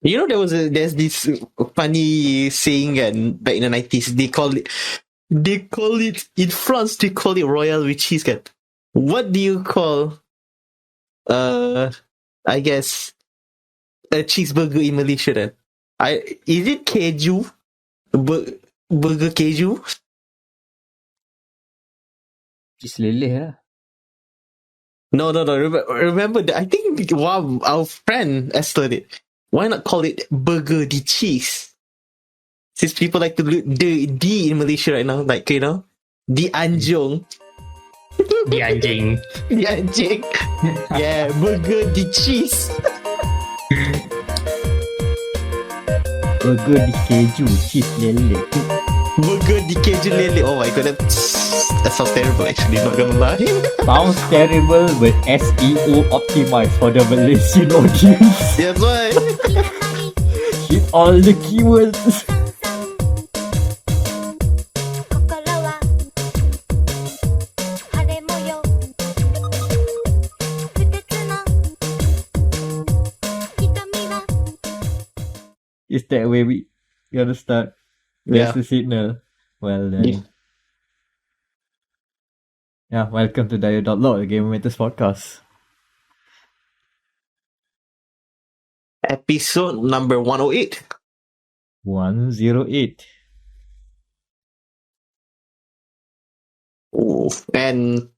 You know, there's this funny saying, and back in the 90s, they call it in France. They call it royal with cheese. Kan? What do you call? I guess a cheeseburger in Malaysia. Then, is it keju? Burger keju? Cheese leleh lah. No. Remember that? I think our friend Esther did. Why not call it burger de cheese? Since people like to do the D in Malaysia right now, like, you know, di anjong. Di anjing. Di anjing. Yeah, burger de cheese. Burger di keju, cheese leleh. Burger di keju lele. Oh my god, that sounds terrible actually, not gonna lie. Sounds terrible, but SEO optimized for the Malaysian audience. That's why. Hit all the keywords. Is that where we gotta start? There's the signal. Well then. Yeah, welcome to dia.log, the Game Matters podcast. Episode number 108. 108. Oh, and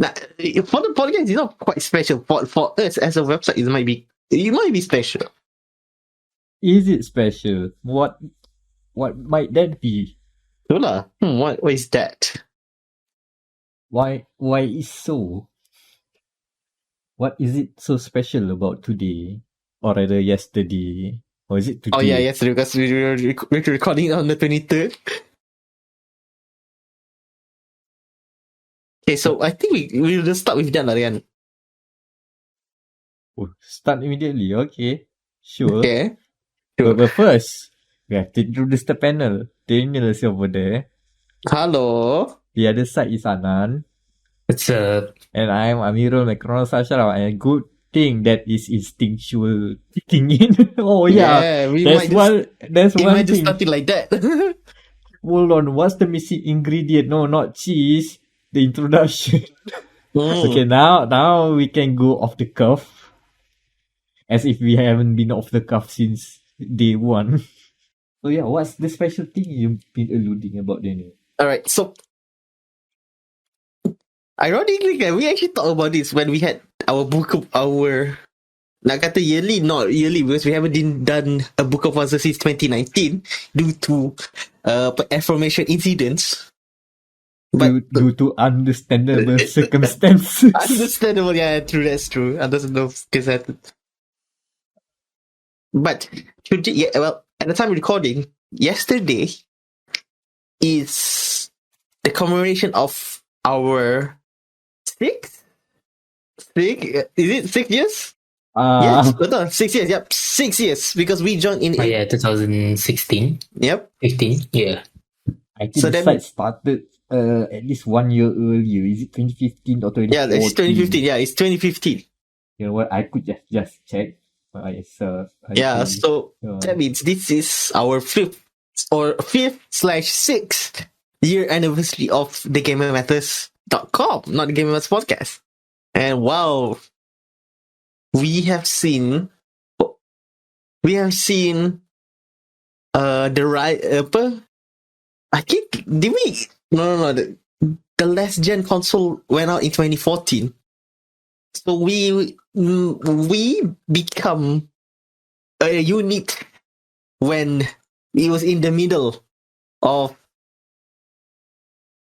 for the podcast, it's not quite special. For us as a website, it might be special. Is it special? What might that be? Itulah. What is that? Why is so? What is it so special about today? Or rather yesterday? Or is it today? Oh yeah, yesterday, because we're recording on the 23rd. Okay, so I think we'll just start with that, Larian. Oh, start immediately, okay. Sure. Okay. Sure. But first, we have to introduce the panel. Danial is over there. Hello. The other side is Anan. What's up? And I'm Amirul Macron Sasharao. And good thing that is instinctual kicking in. Oh yeah. That's one just thing. start it like that. Hold on, what's the missing ingredient? No, not cheese. The introduction. Okay, now we can go off the cuff. As if we haven't been off the cuff since day one. So yeah, what's the special thing you've been alluding about, Daniel? Alright, so ironically, we actually talked about this when we had our book of our nak kata yearly, not yearly, because we haven't done a book of answers since 2019 due to aforementioned incidents. But due to understandable circumstances. Understandable, yeah, true, that's true. Understandable circumstances. But today, yeah, well, at the time of recording, yesterday is the commemoration of our is it 6 years? Yes, 6 years, yep, 6 years, because we joined in... 2016? Yep. 15, yeah. I think the site started at least 1 year earlier. Is it 2015 or 2014? Yeah, it's 2015, it's 2015. You know what, I could just check. So that means this is our 5th/6th year anniversary of the GamerMatters.com, not the Gamer Matters podcast. And wow, we have seen the right I think the last gen console went out in 2014. So we become a unit when it was in the middle of,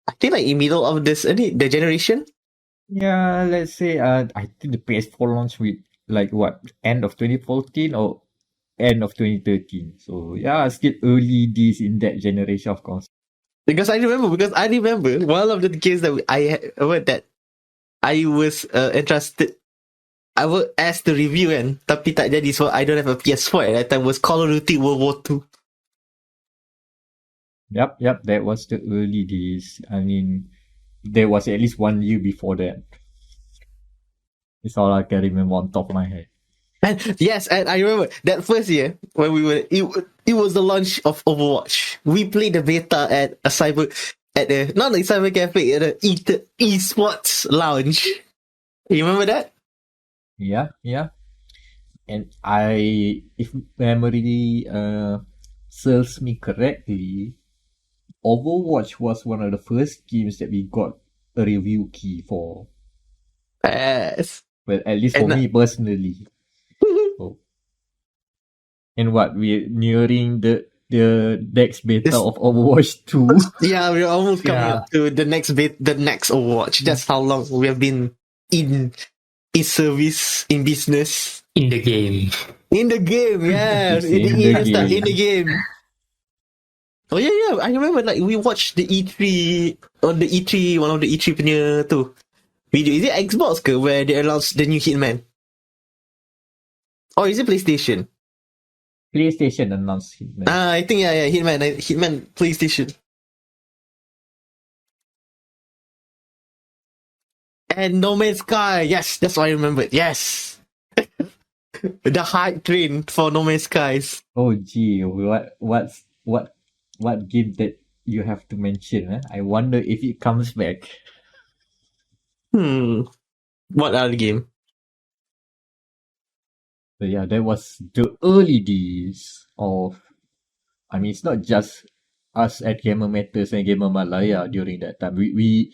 I think, like in middle of the generation. Yeah, let's say I think the PS4 launched with end of 2014 or end of 2013. So yeah, still early days in that generation of console. Because I remember one of the games that I was interested. I was asked to review tapi tak jadi, so I don't have a PS4 at that time, was Call of Duty World War II. Yep, that was the early days. I mean, there was at least 1 year before that. It's all I can remember on top of my head. And yes, and I remember that first year when it was the launch of Overwatch. We played the beta at a not a cyber cafe, at a esports lounge. You remember that? Yeah, yeah. And if memory serves me correctly, Overwatch was one of the first games that we got a review key for. Yes. Well, at least for And me personally. Oh. And what, we're nearing the next beta of Overwatch 2. yeah, we're almost coming Yeah. up to the next Overwatch. That's how long we have been in service, in business. In the game. In the game, yes. It's in the game. In the game. Oh yeah. I remember like we watched the E3 on the E3, one of the E3 punya tu video. Is it Xbox ke where they announced the new Hitman? Or is it PlayStation? PlayStation announced Hitman. I think yeah, Hitman PlayStation. And No Man's Sky, yes, that's what I remembered. Yes. The hype train for No Man's Skies. Oh gee, what game that you have to mention? I wonder if it comes back. What other game? So yeah, that was the early days of. I mean, it's not just us at Gamer Matters and Gamer Malaya during that time. We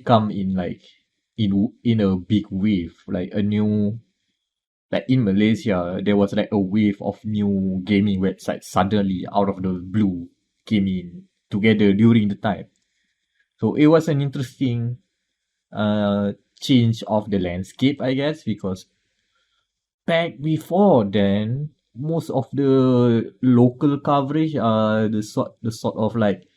come in like in a big wave, like a new. Like in Malaysia, there was like a wave of new gaming websites suddenly out of the blue came in together during the time. So it was an interesting change of the landscape, I guess, because back before then, most of the local coverage are the sort of like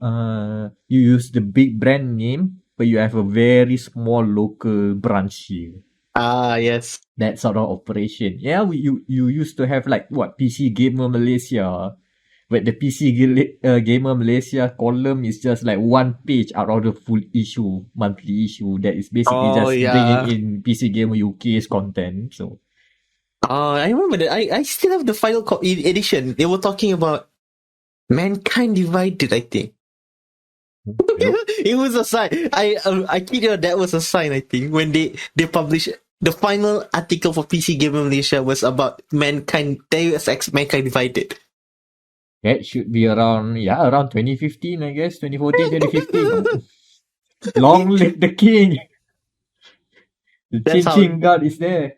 you use the big brand name, but you have a very small local branch here. Yes. That sort of operation. Yeah, you used to have like what PC Gamer Malaysia, but the Gamer Malaysia column is just like one page out of the full issue, monthly issue that is basically just bringing in PC Gamer UK's content. So I remember that. I still have the final edition. They were talking about Mankind Divided, I think. It was a sign. I kid you, that was a sign, I think, when they published the final article for PC Gamer Malaysia was about Deus Ex Mankind Divided. That should be around 2015, I guess. 2014, 2015. Long live the king. The changing guard is there.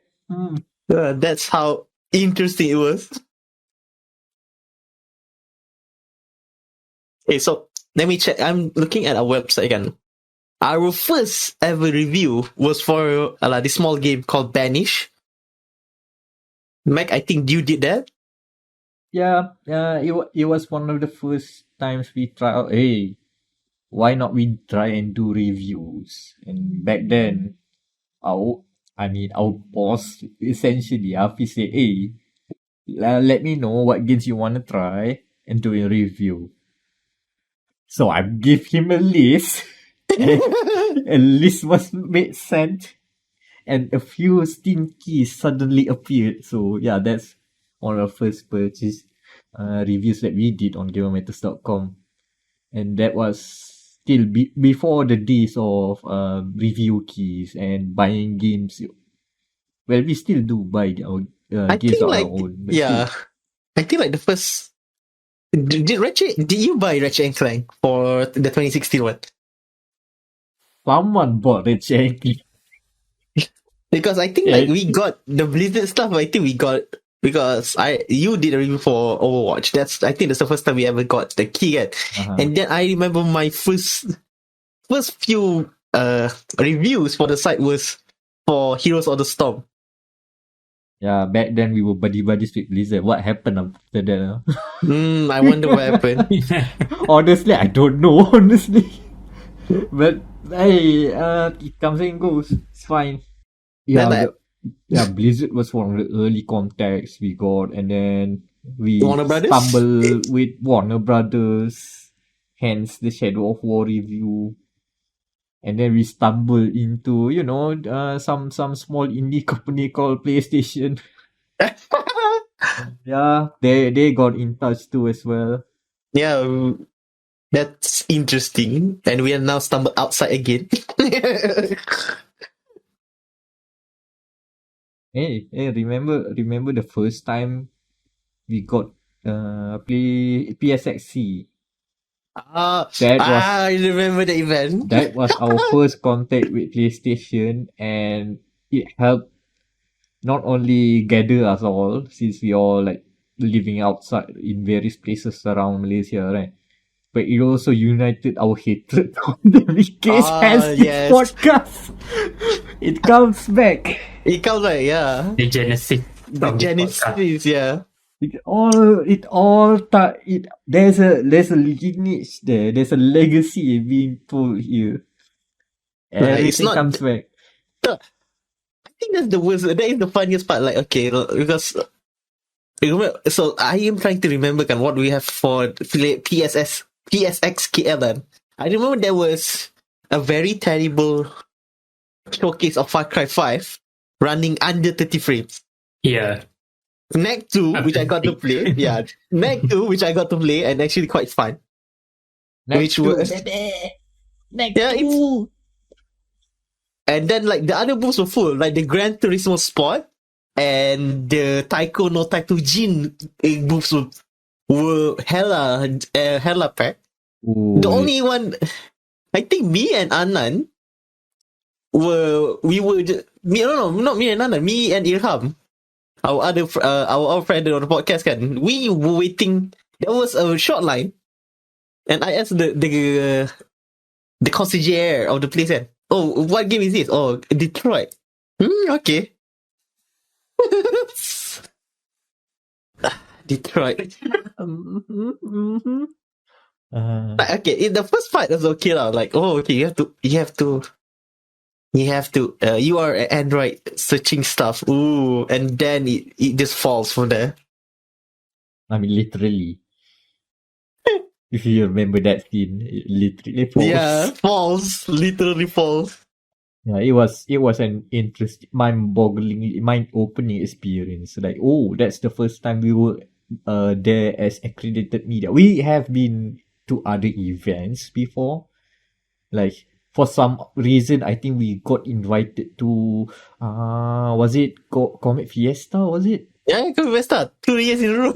That's how interesting it was. Okay, so let me check. I'm looking at our website again. Our first ever review was for this small game called Banish. Meck, I think you did that. Yeah, it was one of the first times we tried out, hey, why not we try and do reviews? And back then, our boss, essentially, Afi said, hey, let me know what games you want to try and do a review. So I give him a list. A list was made sent. And a few Steam keys suddenly appeared. So yeah, that's one of the first purchase reviews that we did on GamerMatters.com. And that was still before the days of review keys and buying games. Well, we still do buy our games on our own. But yeah, still. I think like the first. Did you buy Ratchet and Clank for the 2016 one? Someone bought Ratchet and Clank. Because I think like we got the Blizzard stuff. I think we got because you did a review for Overwatch. I think that's the first time we ever got the key yet. And then I remember my first few reviews for the site was for Heroes of the Storm. Yeah, back then we were buddies with Blizzard. What happened after that? I wonder what happened. Honestly, I don't know. Honestly, but hey, it comes and goes. It's fine. Yeah, Blizzard was one of the early contacts we got, and then we stumbled with Warner Brothers. Hence the Shadow of War review. And then we stumble into, some small indie company called PlayStation. Yeah, they got in touch too as well. Yeah, that's interesting. And we are now stumbled outside again. Hey, remember the first time we got play PSXC? That was I remember the event. that was our first contact with PlayStation, and it helped not only gather us all, since we all like living outside in various places around Malaysia, right? But it also united our hatred on the weekdays as this Yes. podcast. It comes back. It comes like, yeah. The genesis The from this podcast. Genesis, yeah. There's a lineage there. There's a legacy being told here. Like, it's Everything not. comes back. I think that's the worst. That is the funniest part. Like, okay, because so I am trying to remember what we have for PSX KL. I remember there was a very terrible showcase of Far Cry 5 running under 30 frames. Yeah. Meck 2, which I got to play. Yeah, Meck 2, which I got to play, and actually quite fun. Next Which was- Next Yeah, and then like the other booths were full, like the Gran Turismo Sport and the Taiko no Taikujin booths were hella packed. Ooh, The only one, I think me and Anan not me and Anan, me and Irham, our other friend on the podcast we were waiting. There was a short line, and I asked the concierge of the place, oh, what game is this? Oh, Detroit. Okay. Detroit. Okay, in the first part was okay lah. Like, oh, okay, you are an Android searching stuff. Ooh, and then it just falls from there. I mean, literally. If you remember that scene, it literally falls. Yeah, falls. Literally falls. Yeah, it was an interesting, mind-opening experience. Like, oh, that's the first time we were there as accredited media. We have been to other events before. Like, for some reason, I think we got invited to, was it Comic Fiesta, was it? Yeah, Vesta, 2 years in a row.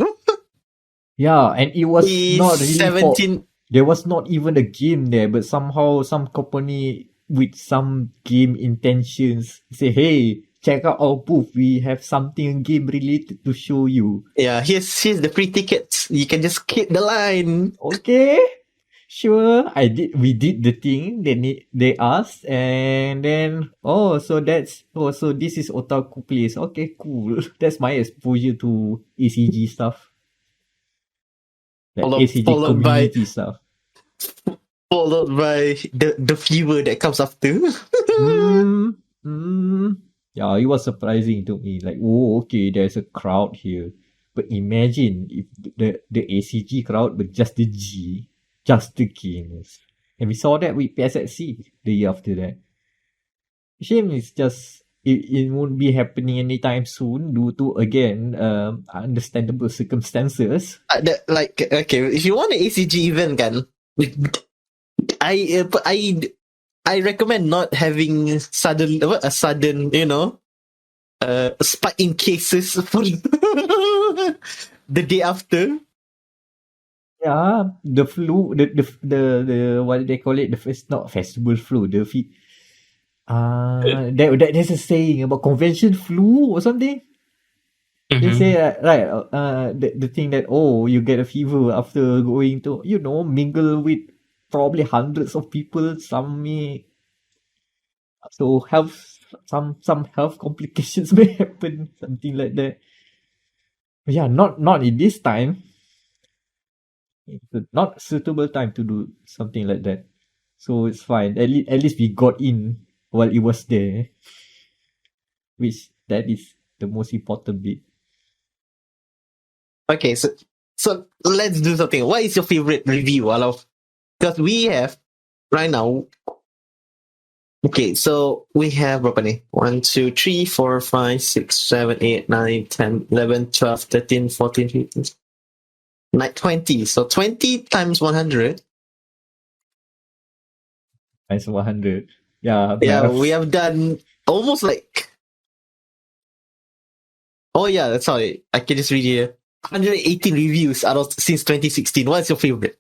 Yeah, and it was not really 17. there was not even a game there, but somehow some company with some game intentions say, hey, check out our booth. We have something game related to show you. Yeah, here's the free tickets. You can just skip the line. Okay, sure. We did the thing. They asked, and then so this is Otaku Place. Okay, cool. That's my exposure to ACG stuff. Like ACG community stuff. Followed by the fever that comes after. Yeah, it was surprising to me. Like, oh, okay, there's a crowd here. But imagine if the ACG crowd was just the gamers. And we saw that with PSXC the year after that. Shame it's just it won't be happening anytime soon due to, again, understandable circumstances. Okay, if you want an ACG event, I recommend not having a sudden spike in cases for the day after. Yeah, the flu, the what do they call it? Not festival flu. There's a saying about convention flu or something. They say the thing that, oh, you get a fever after going to mingle with probably hundreds of people. Some may some health complications may happen, something like that. But yeah, not in this time. It's not suitable time to do something like that. So it's fine. At least we got in while it was there. Which that is the most important bit. Okay, so let's do something. What is your favorite review, Alof? Because we have right now Okay, so we have berapa ni? 1, 2, 3, 4, 5, 6, 7, 8, 9, 10, 11, 12, 13, 14, 15, 20. So 20 times 100. Times 100. Yeah, Yeah, maths. we have done almost like. Oh yeah, sorry. I can just read here. 118 reviews out of since 2016. What's your favorite?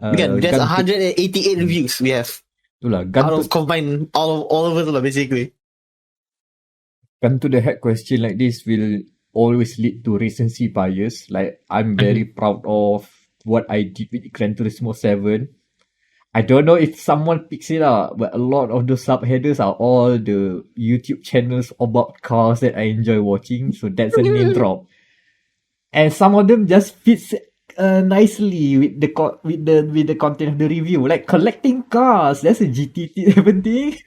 Again, there's 188 reviews we have Itulah, out of combined all of us lah, basically. gun to the head question like this will always lead to recency bias. Like, I'm very proud of what I did with Gran Turismo 7. I don't know if someone picks it up, but a lot of the subheaders are all the YouTube channels about cars that I enjoy watching. So that's a name drop. And some of them just fits nicely with the content of the review. Like collecting cars, that's a GT7 thing.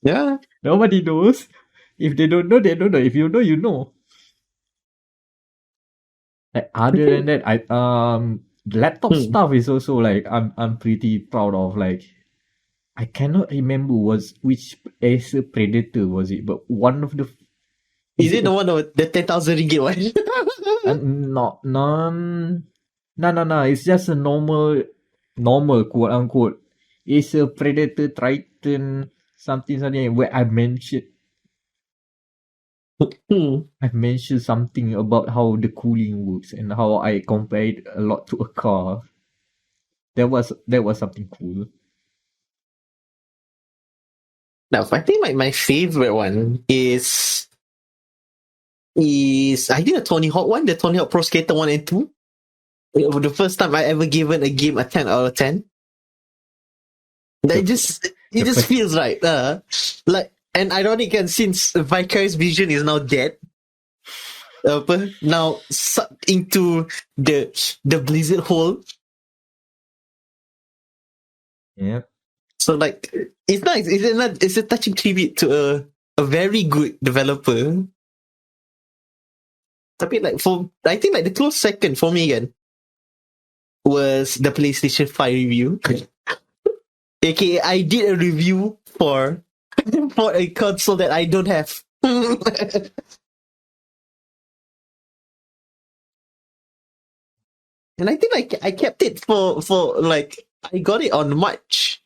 Yeah. Nobody knows. If they don't know, they don't know. If you know, you know. Like other than that, laptop stuff is also like I'm pretty proud of. Like, I cannot remember which Acer Predator was it, but one of the. Is it the one with the 10,000 ringgit one? No. It's just a normal quote unquote. It's a Predator Triton something where I mentioned something about how the cooling works and how I compared a lot to a car. That was something cool. Now, I think my favorite one is I think the Tony Hawk one, the Tony Hawk Pro Skater 1 and 2. The first time I ever given a game a 10 out of 10. It just feels right. Like, and ironic, and since Vicarious Vision is now dead, now sucked into the Blizzard hole. Yeah. So like, it's nice. It's a touching tribute to a very good developer. Tapi like I think like the close second for me again was the PlayStation 5 review. AKA, I did a review for a console that I don't have. And I think I kept it for like, I got it on March.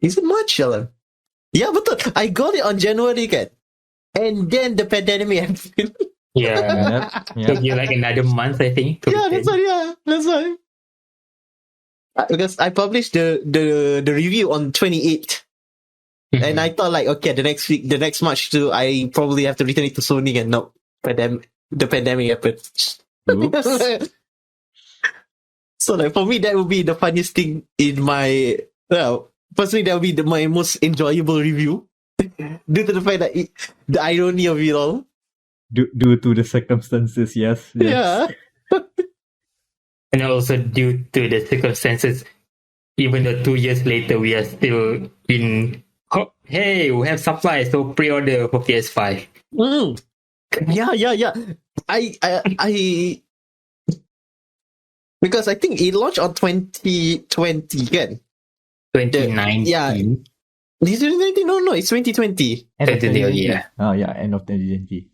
Is it March, Alan? Yeah, betul. I got it on January, kan? And then the pandemic happened. Yeah. Took you like another month, I think. Yeah, that's why. Because I published the review on 28th. And I thought like, okay, the next March too, I probably have to return it to Sony, and no, the pandemic happened. So like, for me, that would be the funniest thing in my, well, personally, that would be my most enjoyable review. Due to the fact that the irony of it all. Due to the circumstances, yes. Yeah. And also due to the circumstances, even though 2 years later, we are still in, hey, we have supply, so pre-order for PS5. Yeah. I because I think it launched on 2020, kan? 2019. Yeah. Is it 2019? No, it's 2020. Yeah. Oh yeah, end of 2020.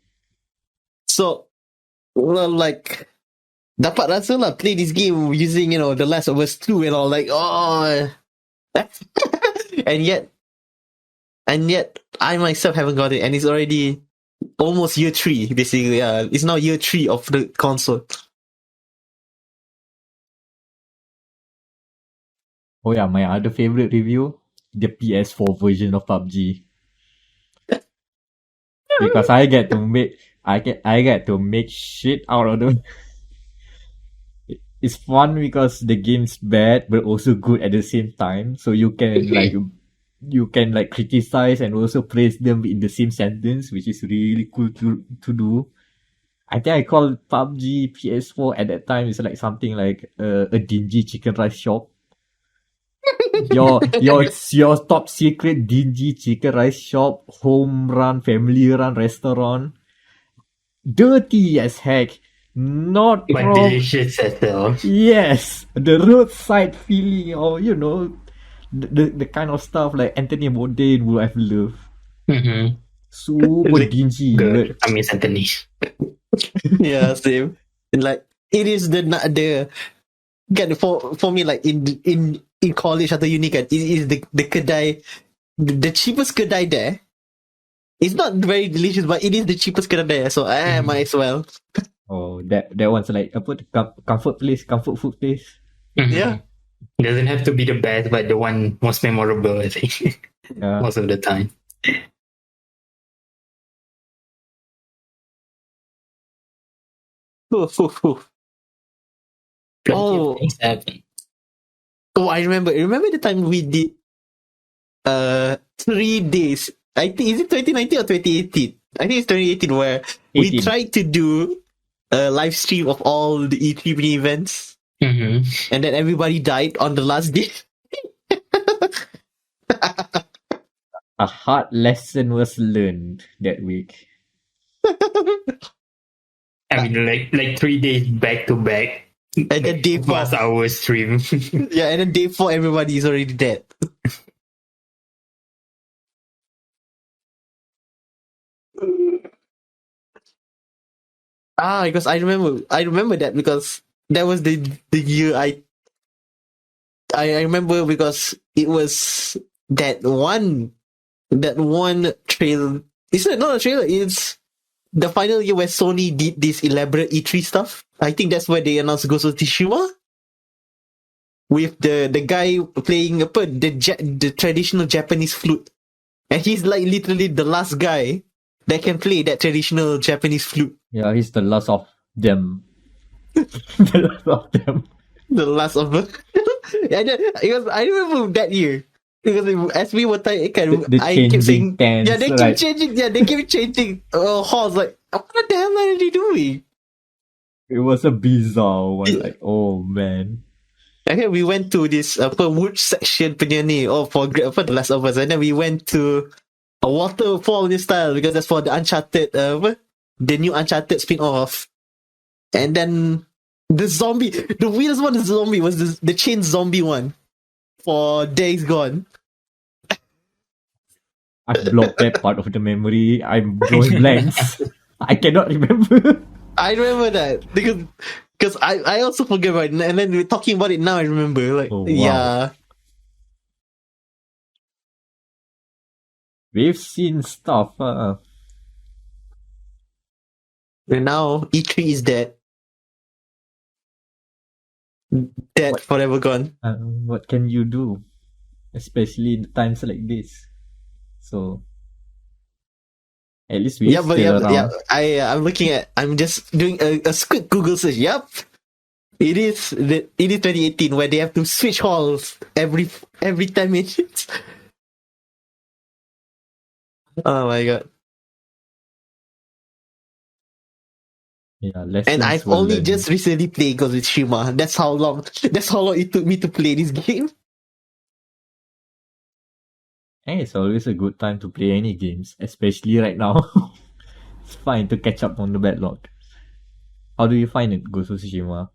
So, well, like, dapat rasa lah play this game using, The Last of Us 2 and all, like, oh. and yet I myself haven't got it, and it's already almost year 3, basically. Yeah, it's now year 3 of the console. Oh yeah, my other favorite review, the PS4 version of PUBG. Because I get to make shit out of them. It's fun because the game's bad but also good at the same time. So you can criticize and also praise them in the same sentence, which is really cool to do. I think I called PUBG PS4 at that time is like something like a dingy chicken rice shop. your top secret dingy chicken rice shop, home run, family run restaurant, dirty as heck, not but delicious as well. Yes, the roadside feeling, or the kind of stuff like Anthony Bourdain would have loved. Mm-hmm. Super Like, dingy. Good. I miss Anthony. Yeah, same. And like it is the kan for me like in college atau uni kan, it is the kedai, the cheapest kedai there. It's not very delicious, but it is the cheapest kedai there, so I might as well. Oh, that one's like apa the comfort food place. Mhm. Yeah. Doesn't have to be the best, but the one most memorable, I think. Yeah. Most of the time. Oof, oof, oof. Plenty Oh. of things happen. Oh, I remember. Remember the time we did 3 days. I think is it 2019 or 2018? I think it's 2018 where we 18. tried to do a live stream of all the E3 mini events, Mm-hmm. and then everybody died on the last day. A hard lesson was learned that week. I mean, like 3 days back to back. And then day 4, Plus our stream. yeah, and then day 4, everybody is already dead. Because I remember that because that was the year I remember because it was that one trailer. It's not a trailer. It's the final year where Sony did this elaborate E3 stuff. I think that's where they announced Ghost of Tsushima with the guy playing the traditional Japanese flute, and he's like literally the last guy that can play that traditional Japanese flute. Yeah, he's the last of them. The last of them. The last of them. And then, because I remember that year. Because as we were talking, The I kept changing saying, tense, yeah, they keep right? changing. Yeah, they keep changing halls. Like, what the hell are they doing? It was a bizarre one. Like, oh man. Okay, we went to this wood section punya ni, for The Last of Us, and then we went to a waterfall this style because that's for the Uncharted, the new Uncharted spin-off. And then the weirdest one is zombie was the chain zombie one for Days Gone. I've blocked that part of the memory. I'm drawing blanks. I cannot remember. I remember that because I also forget about it, and then we're talking about it now. I remember, like, Oh, wow. yeah, We've seen stuff. and now E3 is dead, What? forever gone. What can you do? Especially in times like this. So, at least we're still around. I'm just doing a quick Google search. Yep, it is 2018 where they have to switch halls every 10 minutes. Oh my god! Yeah, lessons And I've were only learned. just recently played Ghost of Tsushima. That's how long it took me to play this game. Hey, it's always a good time to play any games, especially right now. It's fine to catch up on the backlog. How do you find it, Ghost of Tsushima?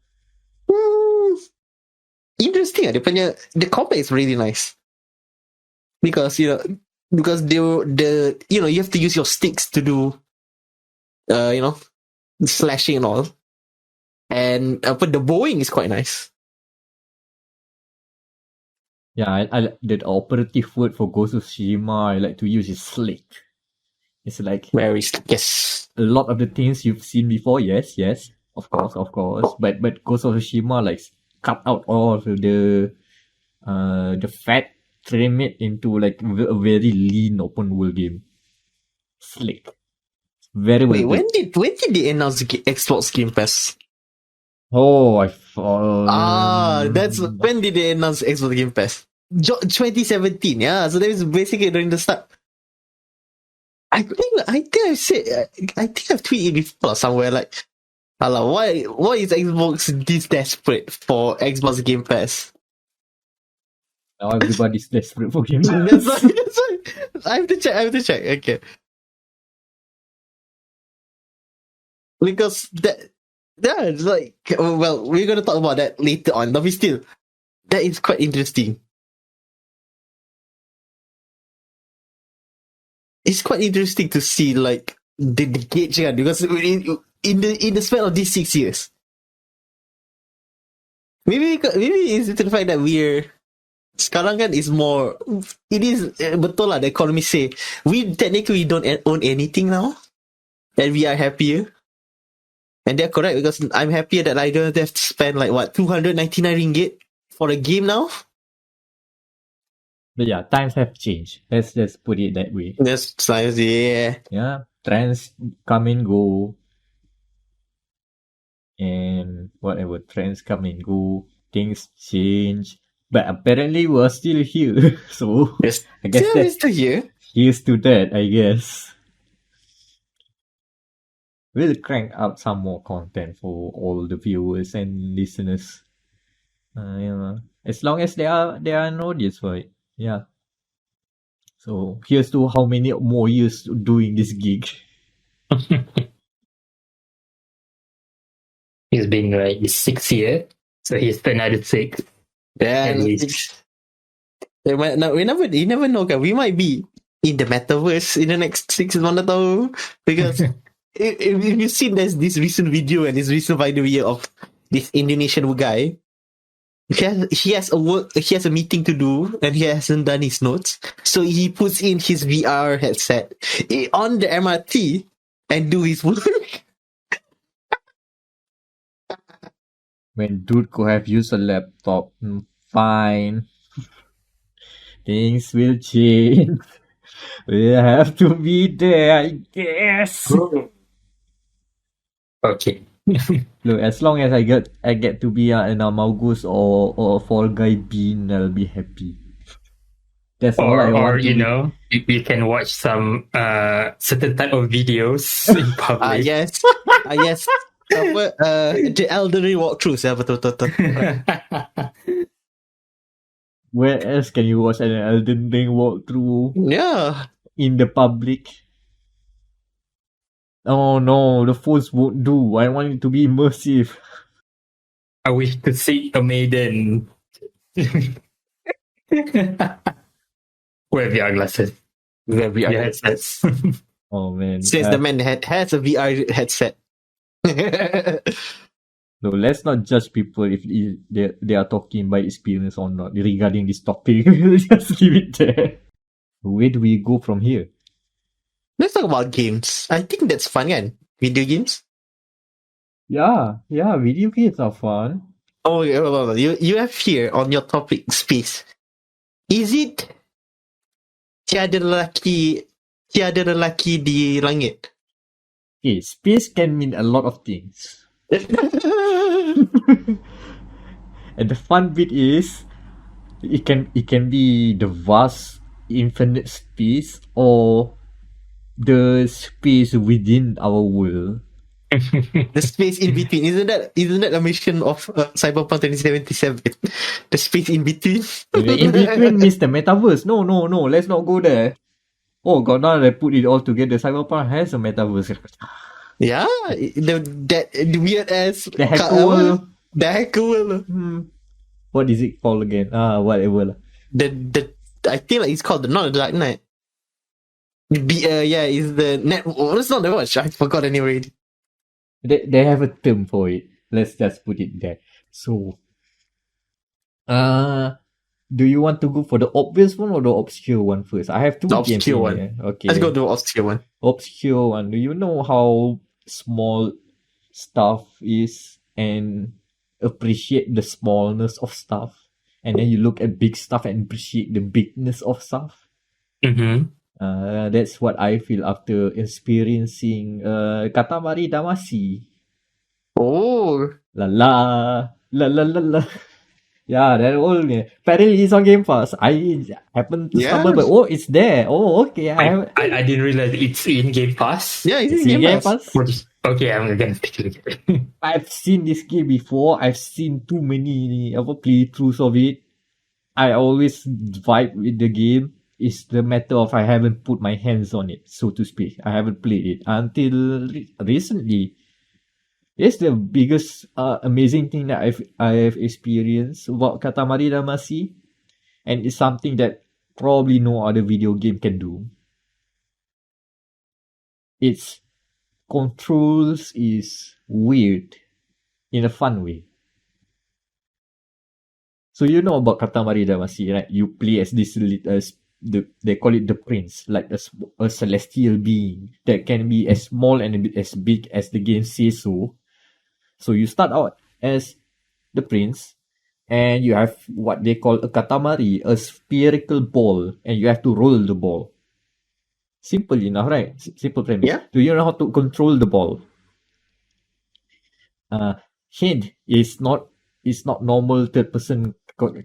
Interesting. The combat is really nice because you have to use your sticks to do slashing and all, and but the bowing is quite nice. Yeah, the operative word for Ghost of Tsushima I like to use is slick. It's like Very yes. a lot of the things you've seen before. Yes, of course. But Ghost of Tsushima like cut out all of the fat, trim it into like a very lean open world game. Slick, very well. Wait, done. when did they announce Xbox Game Pass? Oh, That's when did they announce Xbox Game Pass? 2017. Yeah, so that was basically during the start. I think I've tweeted before somewhere like, "Hello, why is Xbox this desperate for Xbox Game Pass?" Now everybody's desperate for Game That's Pass. why I have to check. Okay, because it's like, well, we're gonna talk about that later on, but still, that is quite interesting. it's quite interesting to see like the gauge kan, because in the span of these 6 years, maybe it's to the fact that we're sekarang kan is more, it is betul lah, the economist say we technically don't own anything now and we are happier, and they're correct, because I'm happier that I don't have to spend like what 299 ringgit for a game now. But yeah, times have changed. Let's just put it that way. That's science, yeah. Yeah, trends come and go. And whatever trends come and go, things change. But apparently we're still here. So Yes, I guess yeah, that's it's still here. here's to that, I guess. We'll crank out some more content for all the viewers and listeners. Yeah. As long as there are an audience for it. Yeah. So here's to how many more years doing this gig. He's been like 6 years, so he's another 6. Yeah, At least. we never know. We might be in the metaverse in the next 6 months, because if you've seen this recent video and this recent video of this Indonesian guy, he has a meeting to do and he hasn't done his notes, so he puts in his VR headset on the MRT and do his work. When dude could have used a laptop, fine. Things will change. We'll have to be there, I guess. Okay. Look, as long as I get to be an Amaugus or Fall Guy Bean, I'll be happy. That's all I want. Or you know, you can watch some certain type of videos in public. Yes. Yes. The elderly walkthroughs, yeah, betul. Where else can you watch an Elden Ring walkthrough Yeah. in the public? Oh no, the phones won't do. I want it to be immersive. I wish to see a maiden wear VR glasses. The VR Yeah, headsets. Oh man. Since the man has a VR headset. No, let's not judge people if they are talking by experience or not regarding this topic. Just leave it there. Where do we go from here? Let's talk about games. I think that's fun, kan? Video games. Yeah, video games are fun. Oh, you have here on your topic space. Is it tiada lelaki di langit? Okay, space can mean a lot of things. And the fun bit is it can be the vast infinite space or the space within our world. The space in between. Isn't that a mission of Cyberpunk 2077? The space in between. The in between means the metaverse. No, let's not go there. Oh god, now that I put it all together, Cyberpunk has a metaverse. Yeah, that weird ass The hacker world. The hacker world. What is it called again? Whatever. The I think like it's called not the Dark Knight. It's the net. It's not the watch. I forgot anyway. They have a term for it. Let's just put it there. So, do you want to go for the obvious one or the obscure one first? I have two The games obscure in one. here. Okay. Let's go to the obscure one. Obscure one. Do you know how small stuff is and appreciate the smallness of stuff? And then you look at big stuff and appreciate the bigness of stuff? Mm-hmm. That's what I feel after experiencing Katamari Damacy. Oh. La la la la la la. Yeah, that all. Apparently, it's on Game Pass. I happened to stumble, but it's there. Oh, okay. I didn't realize it's in Game Pass. Yeah, it's in in Game Pass. Pass. Okay, I'm gonna take a look at it. I've seen this game before. I've seen too many playthroughs of it. I always vibe with the game. It's the matter of I haven't put my hands on it, so to speak. I haven't played it until recently. It's the biggest amazing thing that I have experienced about Katamari Damacy, and it's something that probably no other video game can do. its controls is weird in a fun way. So you know about Katamari Damacy, right? You play as this they call it the prince, like a celestial being that can be as small and a bit as big as the game says so. So you start out as the prince, and you have what they call a katamari, a spherical ball, and you have to roll the ball. Simple enough, right? Simple premise. Yeah. Do you know how to control the ball? Hint is not normal third person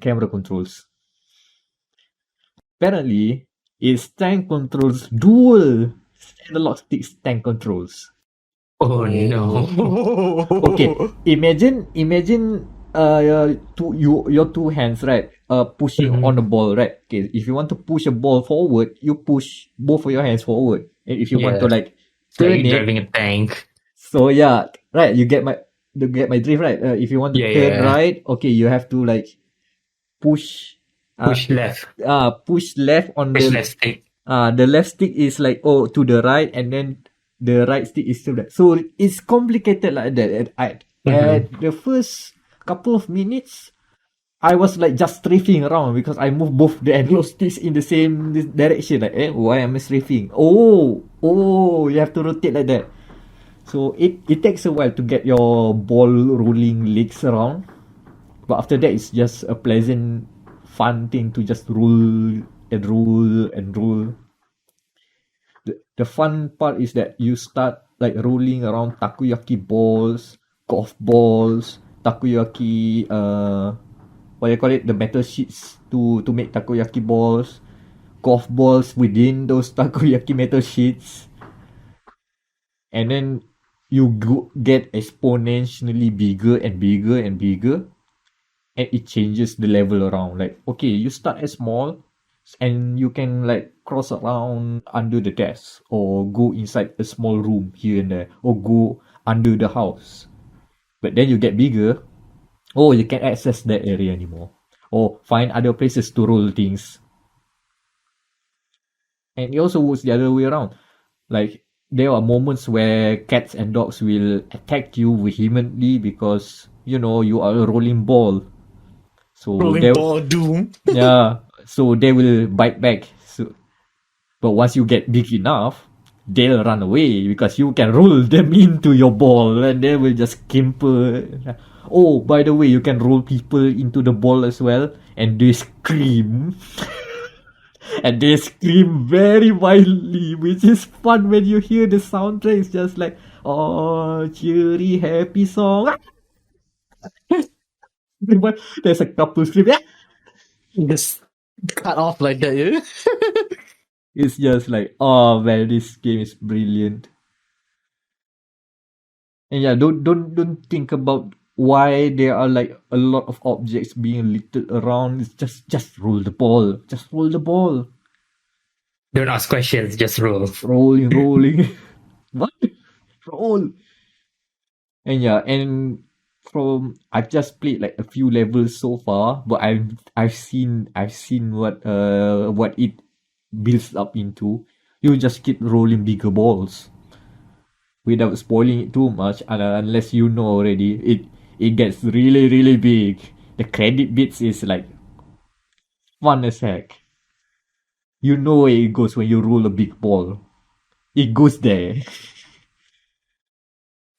camera controls. Apparently, it's tank controls dual analog sticks tank controls. Oh no. Okay, imagine your two hands, right? Pushing on the ball, right? Okay, if you want to push a ball forward, you push both of your hands forward. And if you want to like turn Like it, driving a tank. so yeah, right, you get my drift, right? If you want to turn Yeah. right, okay, you have to like push Push left. push left on Push left stick. the left stick is like to the right, and then the right stick is to the so it's complicated like that. At the first couple of minutes, I was like just strafing around because I moved both the analog sticks in the same direction. Like, why am I strafing? Oh, you have to rotate like that. So it takes a while to get your ball rolling legs around, but after that it's just a pleasant, fun thing to just roll and roll and roll. The fun part is that you start like rolling around takoyaki balls, golf balls, takoyaki what do you call it, the metal sheets to make takoyaki balls, golf balls within those takoyaki metal sheets, and then you get exponentially bigger and bigger and bigger, and it changes the level around. Like, okay, you start as small, and you can like cross around under the desk, or go inside a small room here and there, or go under the house. But then you get bigger, you can access that area anymore, or find other places to roll things. And it also works the other way around. Like, there are moments where cats and dogs will attack you vehemently because you are a rolling ball. So Rolling ball doom. yeah, so they will bite back. So, but once you get big enough, they'll run away because you can roll them into your ball, and they will just scamper. Oh, by the way, you can roll people into the ball as well, and they scream. And they scream very wildly, which is fun when you hear the soundtrack. It's just like, oh, cheery, happy song. There's a couple scream. Just cut off like that, yeah? It's just like, oh man, this game is brilliant. And yeah, don't think about why there are like a lot of objects being littered around. It's just roll the ball. Just roll the ball. Don't ask questions, just roll. Rolling. What? Roll. And yeah, and I've just played like a few levels so far, but I've seen what it builds up into. You just keep rolling bigger balls without spoiling it too much, unless you know already. It gets really, really big. The credit bits is like fun as heck. You know where it goes when you roll a big ball. It goes there.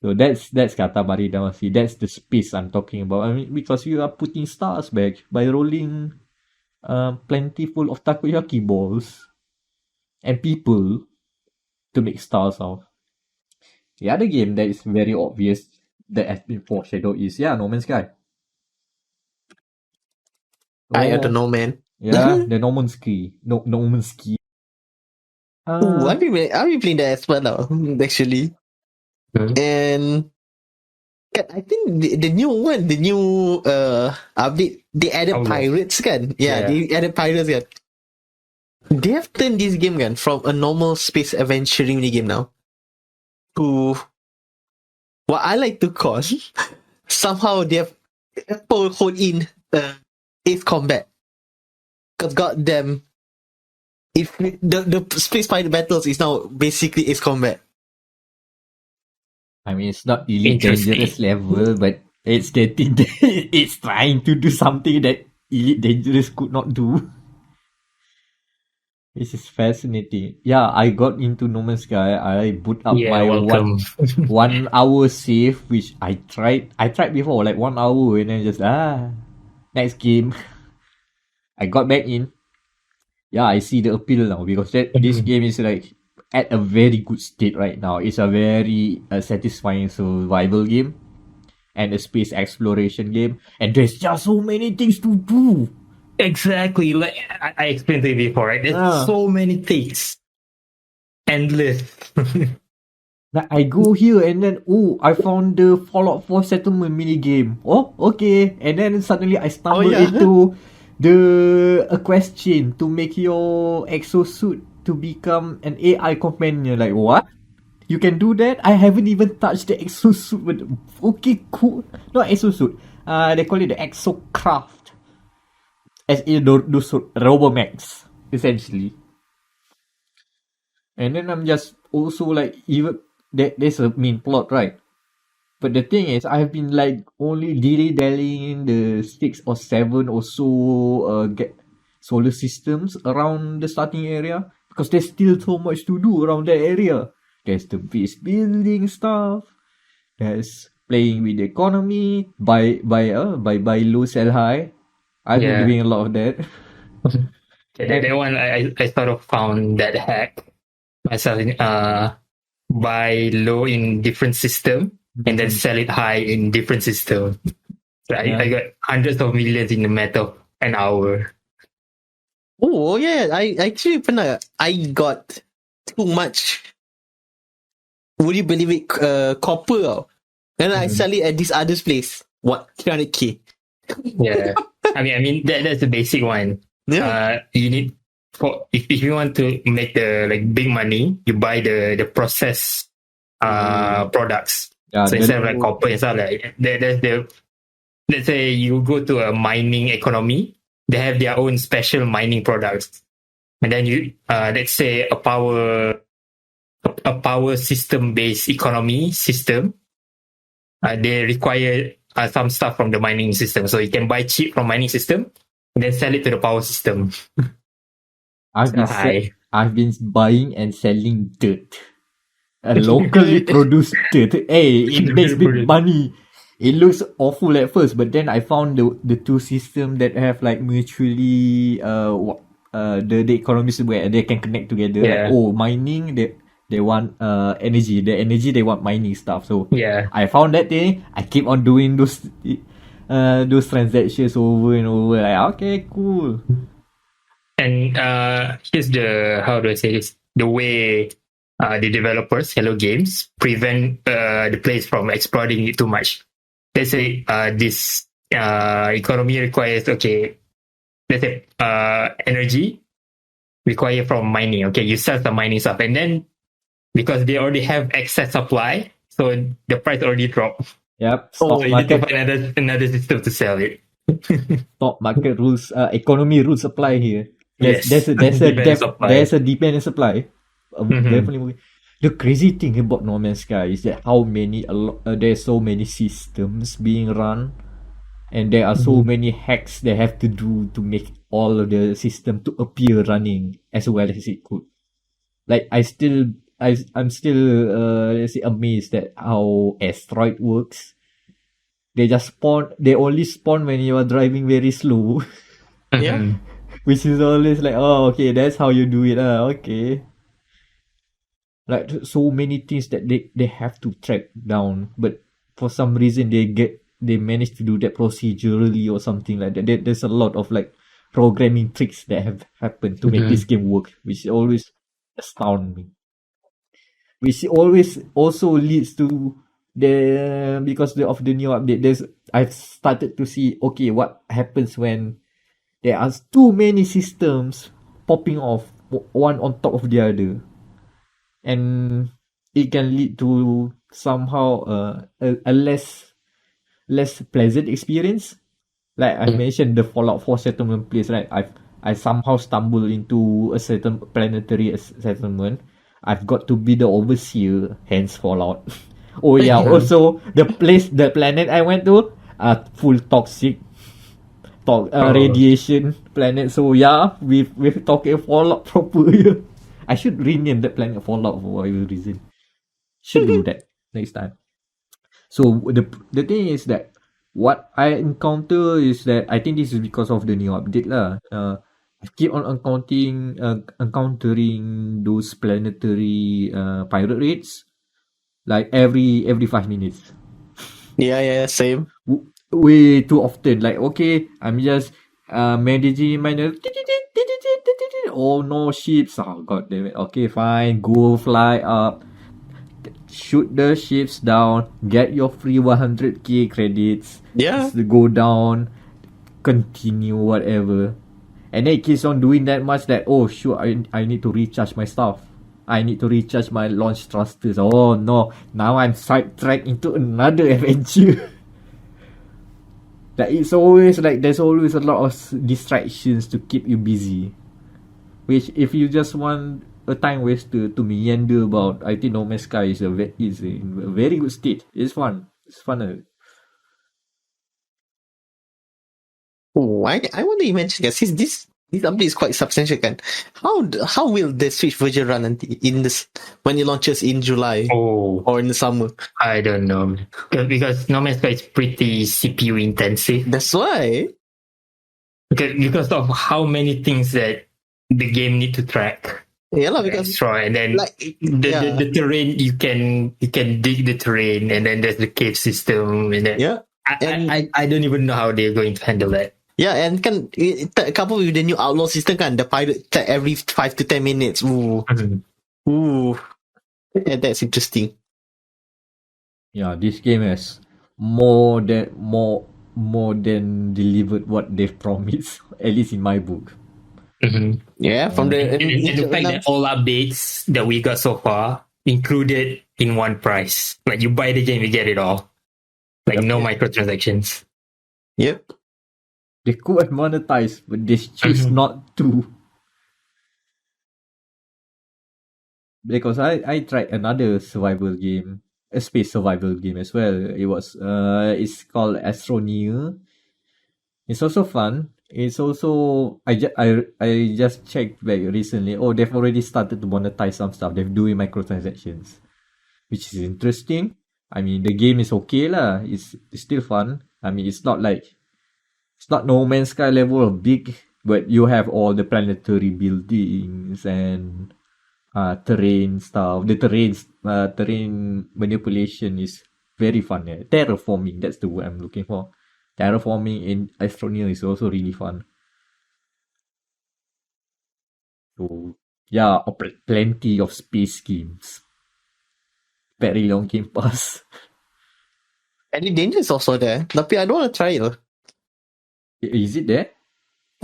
So that's Katamari Damacy. That's the space I'm talking about. I mean, because you are putting stars back by rolling plentiful of takoyaki balls and people to make stars out. The other game that is very obvious that has been foreshadowed is No Man's Sky. I don't know, man. Yeah, the No Man's Sky. No Man's Sky. Ooh, I've been playing that as well now, actually. And I think the new one, the new update, they added pirates kan? Yeah, they added pirates kan? They have turned this game kan from a normal space adventuring game now to what I like to call somehow they have hold in Ace Combat. Cause goddamn, if the space pirate battles is now basically Ace Combat. I mean, it's not elite Interesting. dangerous level, but it's getting it's trying to do something that elite dangerous could not do. This is fascinating. Yeah, I got into No Man's Sky. I boot up Yeah, my welcome. 1 hour save, which I tried before, like 1 hour, and then just next game. I got back in. Yeah, I see the appeal now because this game is like at a very good state right now. It's a very satisfying survival game and a space exploration game, and there's just so many things to do. Exactly. Like I explained to you before, right? There's so many things. Endless. Like I go here and then I found the Fallout 4 settlement mini game. Oh, okay. And then suddenly I stumble into a quest chain to make your exosuit to become an AI companion. Like what? You can do that? I haven't even touched the exosuit, but okay, cool. Not exosuit. They call it the exocraft. As in those robomechs, essentially. And then I'm just also like, even there's a main plot, right? But the thing is, I've been like only dilly-dallying in the 6 or 7 or so solar systems around the starting area because there's still so much to do around that area. There's the base building stuff. There's playing with the economy. Buy low, sell high. I've been doing a lot of that. That one I sort of found that hack myself in buy low in different system and then sell it high in different system. So I got hundreds of millions in a matter of an hour. Oh yeah, I actually I got too much. Would you believe it? Copper. And I sell it at this other's place. What? 300k. Yeah. I mean that's the basic one. Yeah. You need if you want to make the like big money, you buy the processed products. Yeah, so instead of like copper and stuff like there's the let's say you go to a mining economy, they have their own special mining products. And then you let's say a power system based economy system, they require some stuff from the mining system. So you can buy cheap from mining system and then sell it to the power system. I've been buying and selling dirt. A locally produced dirt. Hey, it makes big money. It looks awful at first, but then I found the two systems that have like mutually the economies where they can connect together. Yeah. Like, mining they want energy. The energy they want mining stuff. So yeah, I found that thing. I keep on doing those transactions over and over. Like, okay, cool. And here's the how do I say this? The way the developers, Hello Games, prevent the players from exploiting it too much. Let's say this economy requires let's say energy required from mining. Okay, you sell some mining stuff, and then because they already have excess supply, so the price already dropped. Yep. So you need to find another system to sell it. Stock market rules, economy rules apply here. There's a demand and supply. Definitely. The crazy thing about No Man's Sky is that there's so many systems being run, and there are so many hacks they have to do to make all of the system to appear running as well as it could. Like I'm still let's say amazed at how asteroid works. They only spawn when you are driving very slow. Yeah. Which is always like, oh, okay, that's how you do it. Okay. Like so many things that they have to track down, but for some reason they manage to do that procedurally or something like that. There's a lot of like programming tricks that have happened to make this game work, which always astound me. Which always also leads to because of the new update. I've started to see what happens when there are too many systems popping off one on top of the other, and it can lead to somehow a less pleasant experience. Like I mentioned, the Fallout 4 settlement place, right? I somehow stumbled into a certain planetary settlement. I've got to be the overseer, hence Fallout. Oh yeah, also the planet I went to, full toxic, radiation planet. So yeah, we're talking Fallout proper here. I should rename that planet Fallout for whatever reason. Should do that next time. So the thing is that what I encounter is that I think this is because of the new update lah. I keep on encountering those planetary pirate raids like every 5 minutes. Yeah, same. Way too often. Like okay, I'm just managing minor. Oh no, ships! Oh god damn it. Okay, fine. Go fly up. Shoot the ships down. Get your free 100k credits. Yeah. Just go down. Continue whatever. And then it keeps on doing that much that oh shoot, I need to recharge my stuff. I need to recharge my launch thrusters. Oh no, now I'm sidetracked into another adventure. Like it's always like there's always a lot of distractions to keep you busy. Which if you just want a time waster to meander about, I think No Man's Sky is in a very good state. It's fun. It's fun. Oh, I want to mention that since this update is quite substantial, kan? How will the Switch version run in this when it launches in July or in the summer? I don't know because No Man's Sky is pretty CPU intensive. That's why. Because of how many things that the game need to track. Yeah, because destroy, and then like the terrain you can dig the terrain, and then there's the cave system, and then I don't even know how they're going to handle that. Yeah, and kan coupled with the new outlaw system kan, the pirate attack every 5 to 10 minutes. Ooh. Ooh. Yeah, that's interesting. Yeah, this game has more than delivered what they've promised, at least in my book. Yeah, from the fact that all updates that we got so far included in one price. Like you buy the game, you get it all. Like no microtransactions. Yep. They could have monetized, but they choose not to. Because I tried another survival game, a space survival game as well. It's called Astroneer. It's also fun. It's also I just checked back recently. Oh, they've already started to monetize some stuff. They're doing microtransactions, which is interesting. I mean, the game is okay lah. It's still fun. I mean, it's not No Man's Sky level of big, but you have all the planetary buildings and terrain stuff. The terrain manipulation is very fun. Terraforming, that's the word I'm looking for. Terraforming in Astroneer is also really fun. So yeah, plenty of space games. Very long Game Pass. Any Danger is also there. Tapi I don't want to try it. Is it there?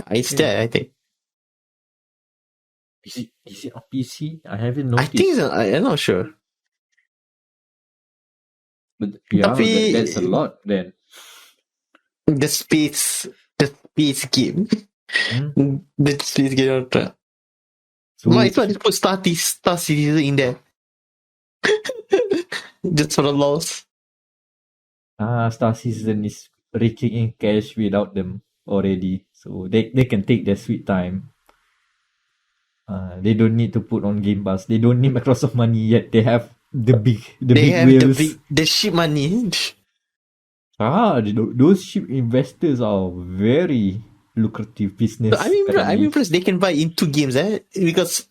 It's there, I think. Is it on PC? I haven't noticed. I think so. I'm not sure. But yeah, that's a lot then. The space game. The space game. So might as well just put Star Citizen in there. Just for the loss. Star Citizen is raking in cash without them already. So they can take their sweet time. They don't need to put on Game Pass. They don't need Microsoft money yet. They have the big whales. The ship money. Those ship investors are very lucrative business. I'm impressed they can buy into games, because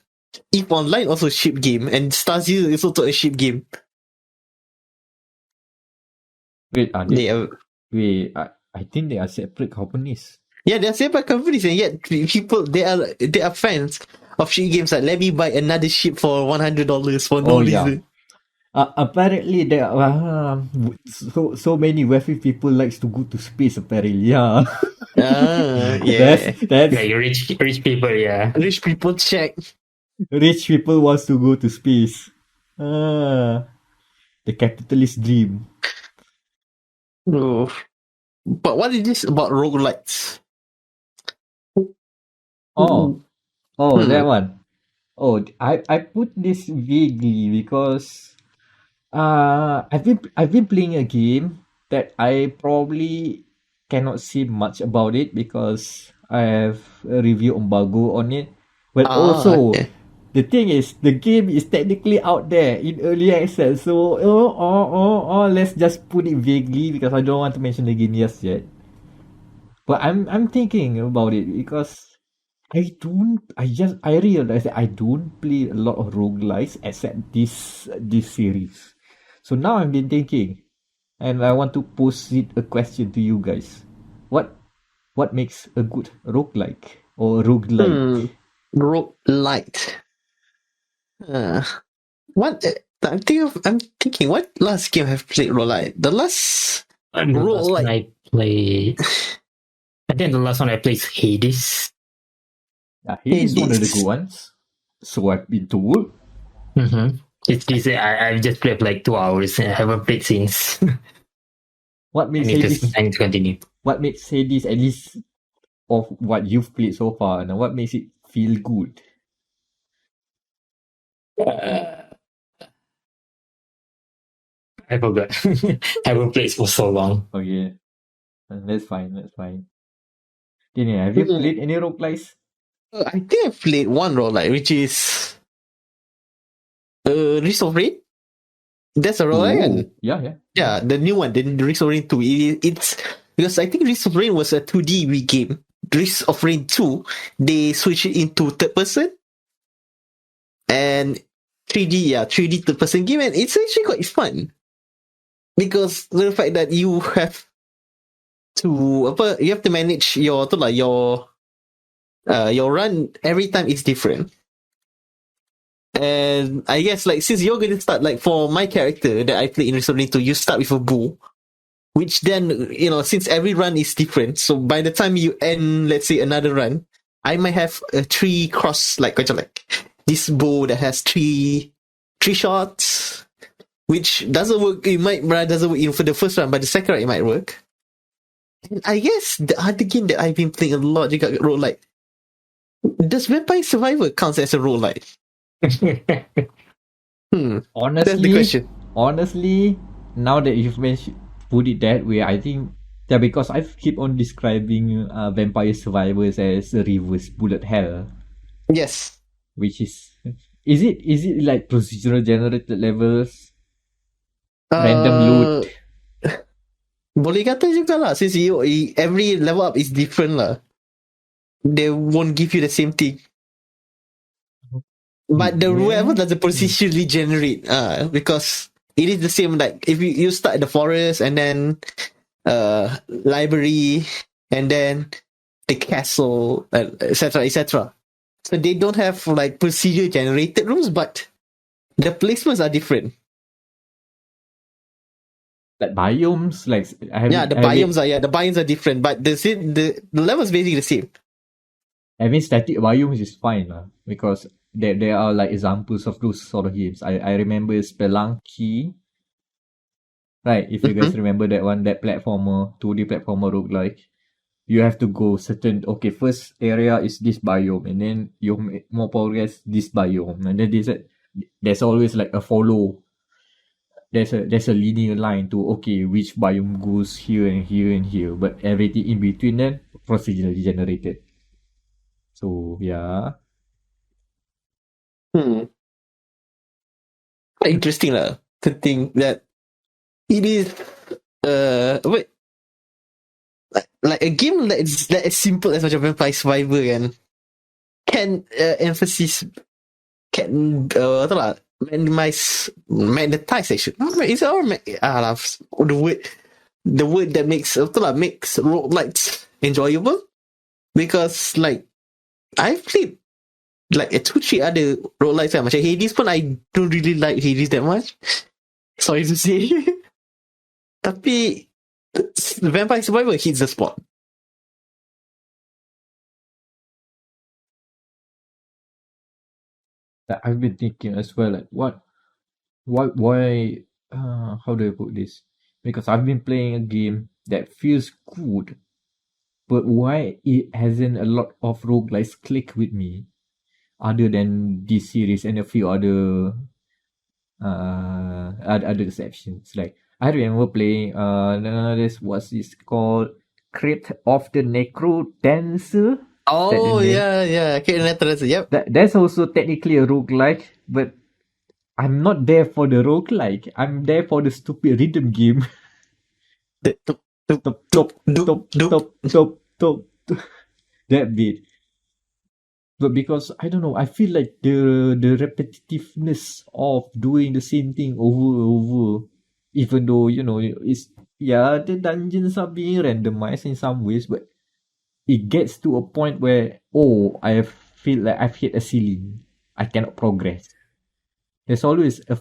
EVE Online also a ship game and Star Citizen is also a ship game. Wait, I think they are separate companies. Yeah, they are separate companies, and yet people they are fans of ship games. Like, let me buy another ship for $100 for no reason. Apparently there are so many wealthy people likes to go to space. Apparently, yeah. Yeah. That's rich people. Yeah, rich people check. Rich people wants to go to space. The capitalist dream. Oh. But what is this about roguelites? That one. I put this vaguely because I've been playing a game that I probably cannot say much about it because I have a review embargo on it. But also, Okay. the thing is, the game is technically out there in early access. So, let's just put it vaguely because I don't want to mention the game just yet. But I'm thinking about it because I realized that I don't play a lot of roguelikes except this series. So now I've been thinking and I want to pose it a question to you guys. What what makes a good roguelike or roguelike? Roguelite. Uh, what? I'm thinking. What last game have played roguelite? The last And the last one roguelite. I played, I think the last one I played is Hades. Hades is one of the good Hades. ones. So I've been told. Mm-hmm. It's this. I've just played for like 2 hours and I haven't played since. What I makes need to Hades I need to continue. what makes Hades at least of what you've played so far and what makes it feel good? I forgot. I haven't played for so long. Okay. That's fine, that's fine. Daniel, have you Hmm. played any roguelikes? I think I played one roguelite, which is Risk of Rain. That's a roguelike, and Yeah. yeah, the new one, the Risk of Rain 2. It's because I think Risk of Rain was a 2D Wii game. Risk of Rain 2, they switched it into third person and 3D, 3D third person game, and it's actually quite fun because the fact that you have to manage your run every time is different. And I guess like since you're going to start like for my character that I play in Risk of Rain 2, you start with a bow, which then since every run is different, so by the time you end, let's say another run, I might have a three cross like this bow that has three shots, which doesn't work. It might doesn't work for the first run, but the second run it might work. And I guess the other game that I've been playing a lot juga roguelike. Does Vampire Survivor count as a roguelike? That's the Honestly, question. now that you've put it that way, I think because I keep on describing Vampire Survivors as a reverse bullet hell, Yes. which is it like procedural generated levels, random Uh, loot? Boleh kata juga lah, since every level up is different lah. They won't give you the same thing. But the level doesn't procedurally generate, because it is the same. Like if you start at the forest and then library and then the castle, etc., etc. So they don't have like procedure generated rooms, but the placements are different. Like biomes, like The biomes are different, but the level is basically the same. having static biomes is fine because there are like examples of those sort of games. I remember Spelunky, right? If you guys remember that one, that platformer, 2D platformer roguelike, you have to go certain. Okay, first area is this biome, and then you more progress this biome, and then there's always like a follow. There's a linear line to okay which biome goes here and here and here, but everything in between then procedurally generated. So yeah. Quite interesting lah to think that it is wait, like a game that is as simple as macam Vampire Survivor can emphasis can magnetize actually. Is it the word that makes makes roguelites enjoyable, because like I've played like 2-3 other roguelites macam Hades pun I don't really like Hades that much. Sorry to say. Tapi Vampire Survivor hits the spot. I've been thinking as well, like why, how do I put this? Because I've been playing a game that feels good, but why it hasn't a lot of roguelikes click with me, other than this series and a few other other exceptions. Like I remember playing this what's this called, Crypt of the Necro Dancer. Is that the Oh name? yeah. I can't remember. Yep. That's also technically a roguelike, but I'm not there for the roguelike. I'm there for the stupid rhythm game. Doop, doop, Top doop, top doop, top doop. top top top. That bit. But because I don't know, I feel like the repetitiveness of doing the same thing over and over, even though it's, yeah, the dungeons are being randomized in some ways, but it gets to a point where, oh, I feel like I've hit a ceiling. I cannot progress. There's always a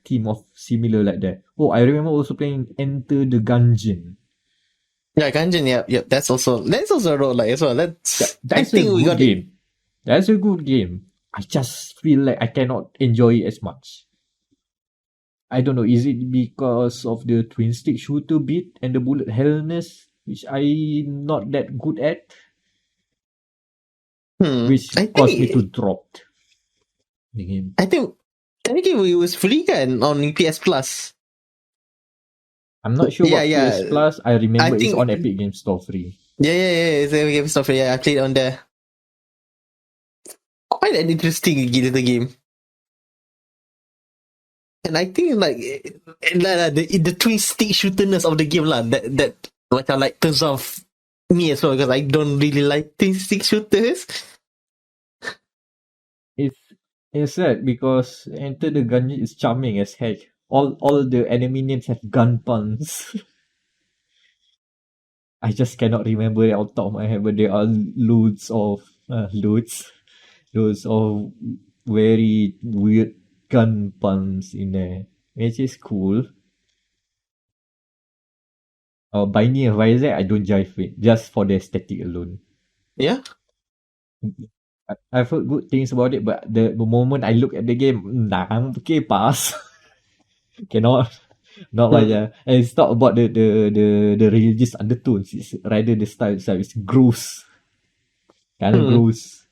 theme of similar like that. Oh, I remember also playing Enter the Gungeon. Yeah, Gungeon. Yep. That's also a role like as well. I That's a think we good got it. game. That's a good game. I just feel like I cannot enjoy it as much. I don't know, is it because of the twin stick shooter bit and the bullet hellness, which I'm not that good at, which I caused me to think drop the game. I think technically it was free kan on PS Plus. I'm not sure about PS Yeah. Plus. I I remember it's think on Epic Games Store free. yeah. It's a game stuff. Yeah, I played on there. Quite an interesting little game. And I think like the twin stick shooterness of the game lah that macam like turns off me as well because I don't really like twin stick shooters. It's sad because Enter the Gungeon is charming as heck. All the enemy names have gun puns. I just cannot remember it on top of my head, but there are loads of very weird gun puns in there, which is cool. Binding of Isaac, I don't jive with, just for the aesthetic alone. Yeah. I've heard good things about it, but the moment I look at the game, nah, okay, pass. Cannot, not much. And it's not about the religious undertones. It's rather the style itself. It's gross, kind of gross,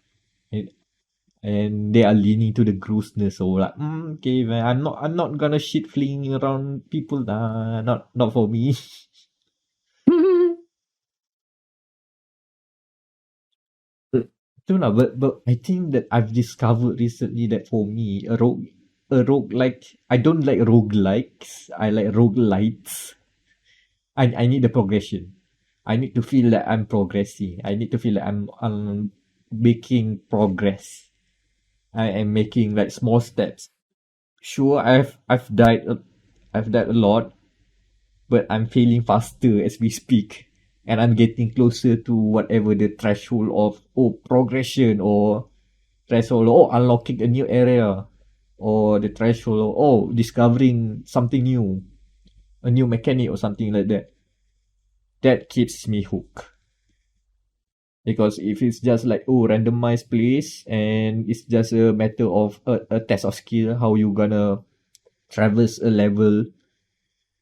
and they are leaning to the grossness. So like, okay, man, I'm not gonna shit fling around people. Nah, not for me. No, but I think that I've discovered recently that for me, roguelike, I don't like roguelikes. I like roguelites. I need the progression. I need to feel that I'm progressing. I need to feel like I'm making progress. I am making like small steps. Sure, I've died a lot, but I'm failing faster as we speak, and I'm getting closer to whatever the threshold of progression, or threshold of unlocking a new area, or the threshold of discovering something new, a new mechanic or something like that. That keeps me hooked. Because if it's just like randomized place and it's just a matter of a test of skill, how you gonna traverse a level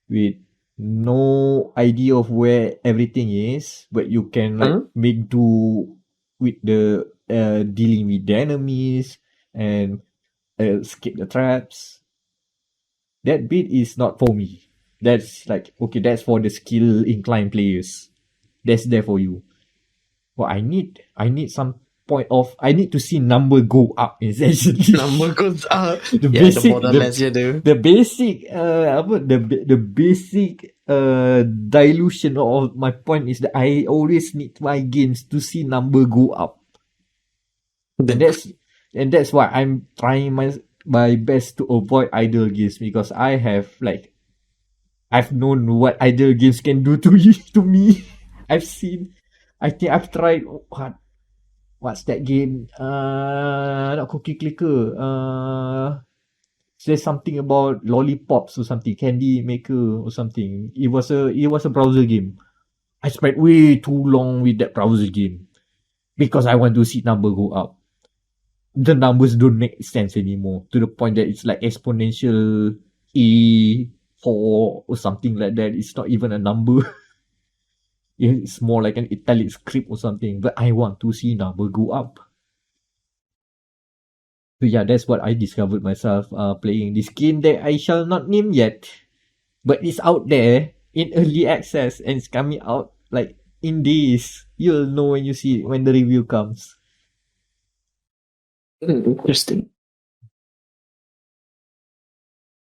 with no idea of where everything is, but you can like make do with the dealing with the enemies and escape the traps. That bit is not for me. That's like, okay, that's for the skill inclined players. That's there for you. Well, I need some point of, I need to see number go up essentially. Number goes up. the Yeah, basic, the Borderlands je tu. the basic the basic dilution of my point is that I always need my games to see number go up. And that's why I'm trying my best to avoid idle games, because I've known what idle games can do to you, to me. I think I've tried what's that game? Not Cookie Clicker. There's something about lollipops or something, Candy Maker or something. It was a browser game. I spent way too long with that browser game because I want to see number go up. The numbers don't make sense anymore, to the point that it's like exponential E4 or something like that. It's not even a number. It's more like an italic script or something. But I want to see number go up. So yeah, that's what I discovered myself playing this game that I shall not name yet, but it's out there in early access and it's coming out like in days. You'll know when you see it, when the review comes. Interesting.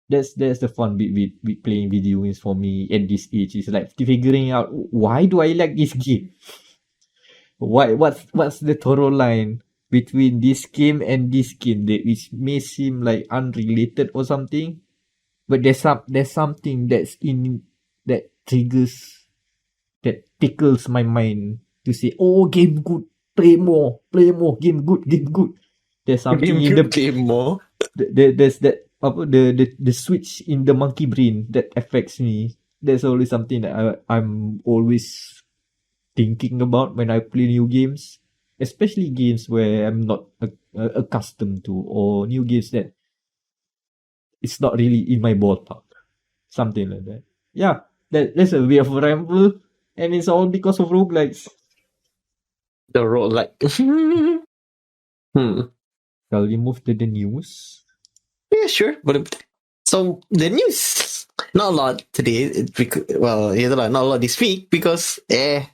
That's the fun bit with playing video games for me at this age. Is like figuring out why do I like this game? What's the thorough line between this game and this game that which may seem like unrelated or something, but there's something that's in that triggers that tickles my mind to say, oh, game good, play more, game good. There's something in the game more. there's that the switch in the monkey brain that affects me. There's always something that I'm always thinking about when I play new games, especially games where I'm not accustomed to, or new games that it's not really in my ballpark. Something like that. Yeah, that's a bit of a ramble, and it's all because of roguelikes. The roguelike. Shall we move to the news? Yeah, sure. But so the news, not a lot today. Well, not a lot this week because it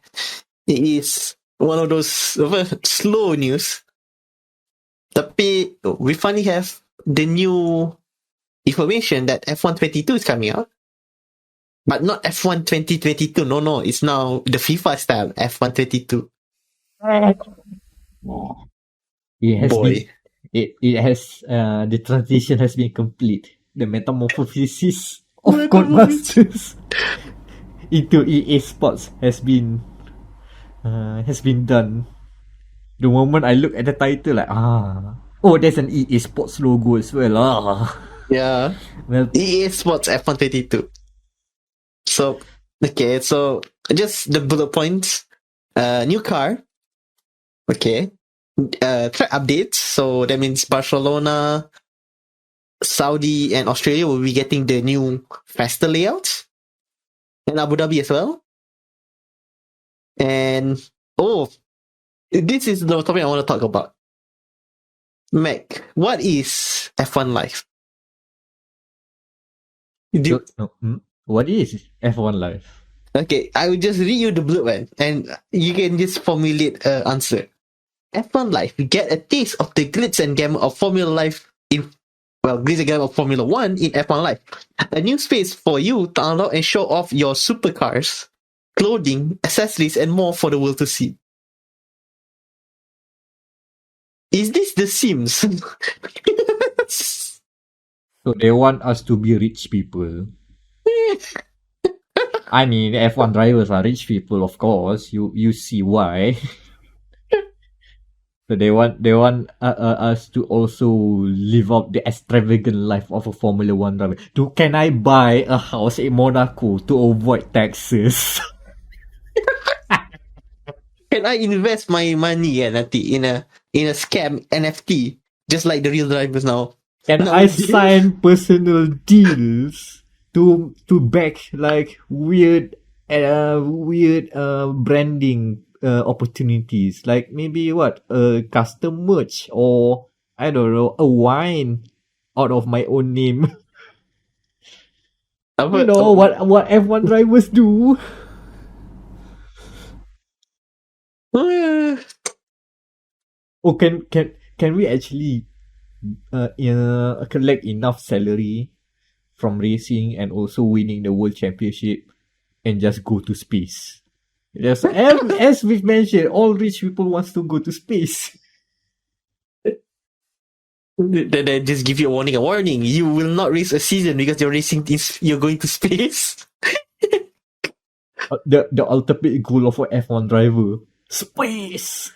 is one of those slow news. Tapi we finally have the new information that F1 22 is coming out. But not F1 2022. No. It's now the FIFA style F1 22. It has Boy. been, it has the transition has been complete. The metamorphosis of Codemasters into EA Sports has been done. The moment I look at the title, like oh, there's an EA Sports logo as well. Yeah. Well, EA Sports F1 22. So okay, so just the bullet points. New car. Okay. Track updates. So that means Barcelona, Saudi, and Australia will be getting the new faster layouts, and Abu Dhabi as well. And this is the topic I want to talk about. Meck, what is F1 Live? What is F1 Live? Okay, I will just read you the blue one, and you can just formulate an answer. F1 Live, you get a taste of the glitz and glamour of Formula Live glitz and glamour of Formula 1 in F1 Live. A new space for you to unlock and show off your supercars, clothing, accessories, and more for the world to see. Is this The Sims? So they want us to be rich people. I mean, F1 drivers are rich people, of course. You see why. So they want us to also live up the extravagant life of a Formula 1 driver. Can I buy a house in Monaco to avoid taxes? Can I invest my money nanti in a scam NFT just like the real drivers now? Can I sign personal deals to back like weird branding opportunities, like maybe custom merch, or I don't know, a wine out of my own name. You know what F1 drivers do. Oh, can we actually collect enough salary from racing and also winning the world championship and just go to space? Yes, as we've mentioned, all rich people wants to go to space. They just give you a warning. You will not race a season because you're going to space. The ultimate goal of an F1 driver, space.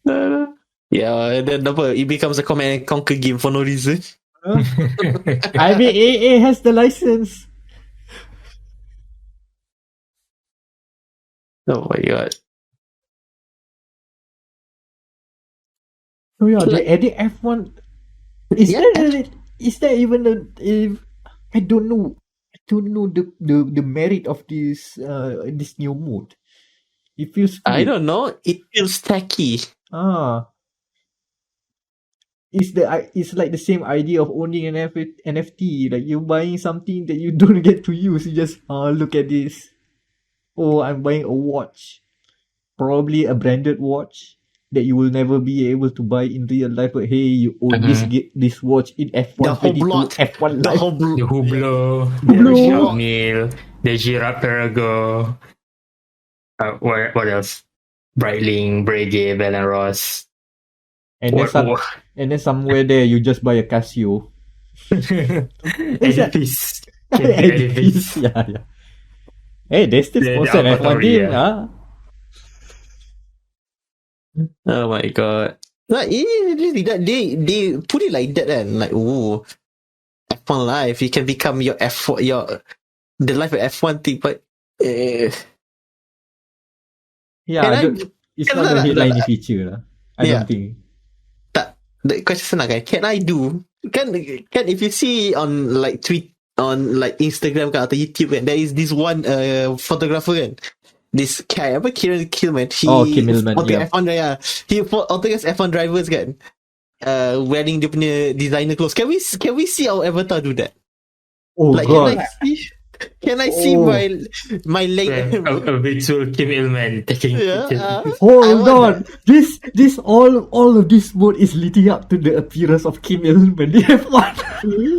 Yeah, and then it becomes a Command and Conquer game for no reason. I mean, AA has the license. Oh my god. Oh yeah, they added F1. Is there even I don't know the merit of this new mode. It feels weird. I don't know. It feels tacky. it's like the same idea of owning an NFT. Like you buying something that you don't get to use. You just look at this. Oh, I'm buying a watch, probably a branded watch that you will never be able to buy in real life. But hey, you own this watch in The whole F122 block. F1 The life. whole The Hublot, Hublot. the Shamil, the Giraffe Pergo. What else? Breitling, Breguet, Belarus. And then somewhere there you just buy a Casio. Edifice. Edifice. Yeah. Hey, they still sponsor an F1 Alpha team. Tauri, Oh my god. Like they put it like that and like F1 life, you can become your F1 the life of F1 team, but it's not a headlining feature. I don't think. The question senang kan? Can I do? Can if you see on like tweet on like Instagram kan atau YouTube kan, there is this one photographer kan. This guy apa Kieran Kilman. Kim Millman, F1 he autograph F1 drivers kan. Wearing dia punya designer clothes. Can we see our avatar do that? Oh like, god. Can I see my leg? A virtual Kim Il-man taking pictures. Hold on. This all of this mode is leading up to the appearance of Kim Il-man. They have one.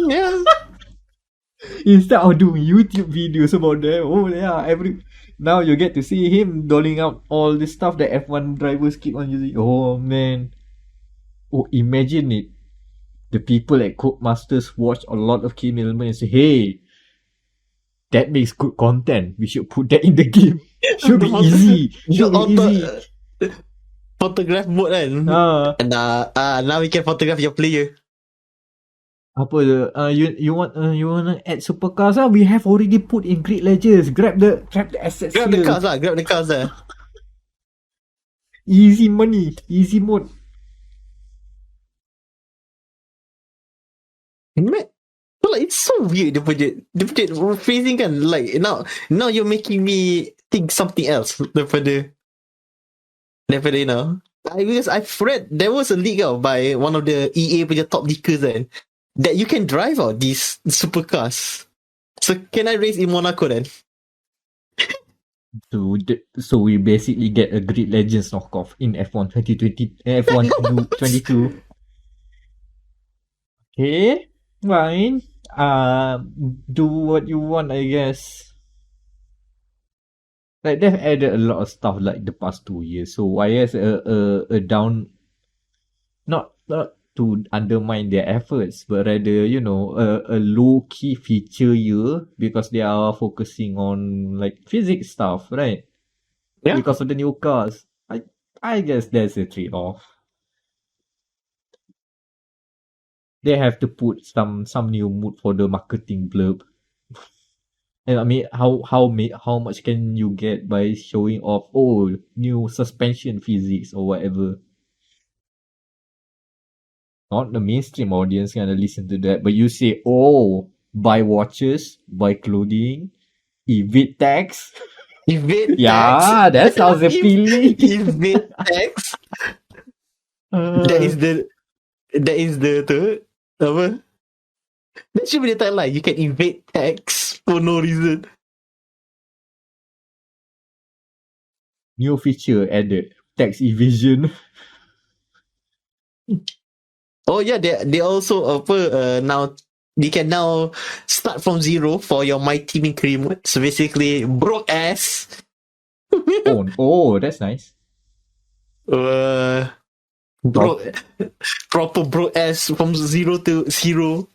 Yeah. Instead of doing YouTube videos about them, now you get to see him doling out all the stuff that F1 drivers keep on using. Oh man. Oh, imagine it. The people at Codemasters watch a lot of Kim Il-man and say, hey, that makes good content. We should put that in the game. Should be easy. Photograph mode kan. And now we can photograph your player. You wanna add supercars? We have already put in Grid Legends. Grab the assets. Grab the cars. Easy money, easy mode. Man, like it's so weird the budget phrasing kan, like now you're making me think something else daripada you know. Because I've read there was a leak by one of the EA punya top leakers kan, that you can drive out these supercars. So can I race in Monaco then? So we basically get a Grid Legends knockoff in F1 2020, F1 22. Okay, fine. Do what you want, I guess. Like they've added a lot of stuff like the past 2 years, so I guess a down, not to undermine their efforts, but rather a low key feature year because they are focusing on like physics stuff, right? Yeah. Because of the new cars, I guess there's a trade off. They have to put some new mood for the marketing blurb. And I mean, how much can you get by showing off new suspension physics or whatever? Not the mainstream audience gonna listen to that, but you say, buy watches, buy clothing, evade tax. Evade yeah, tax. That sounds appealing. Evade tax. That is the apa? That should be the tagline. You can evade tax for no reason. New feature added: tax evasion. Oh yeah, they also now you can now start from zero for your My Team increment. So basically, broke ass. That's nice. Proper broke ass from 0 to 0.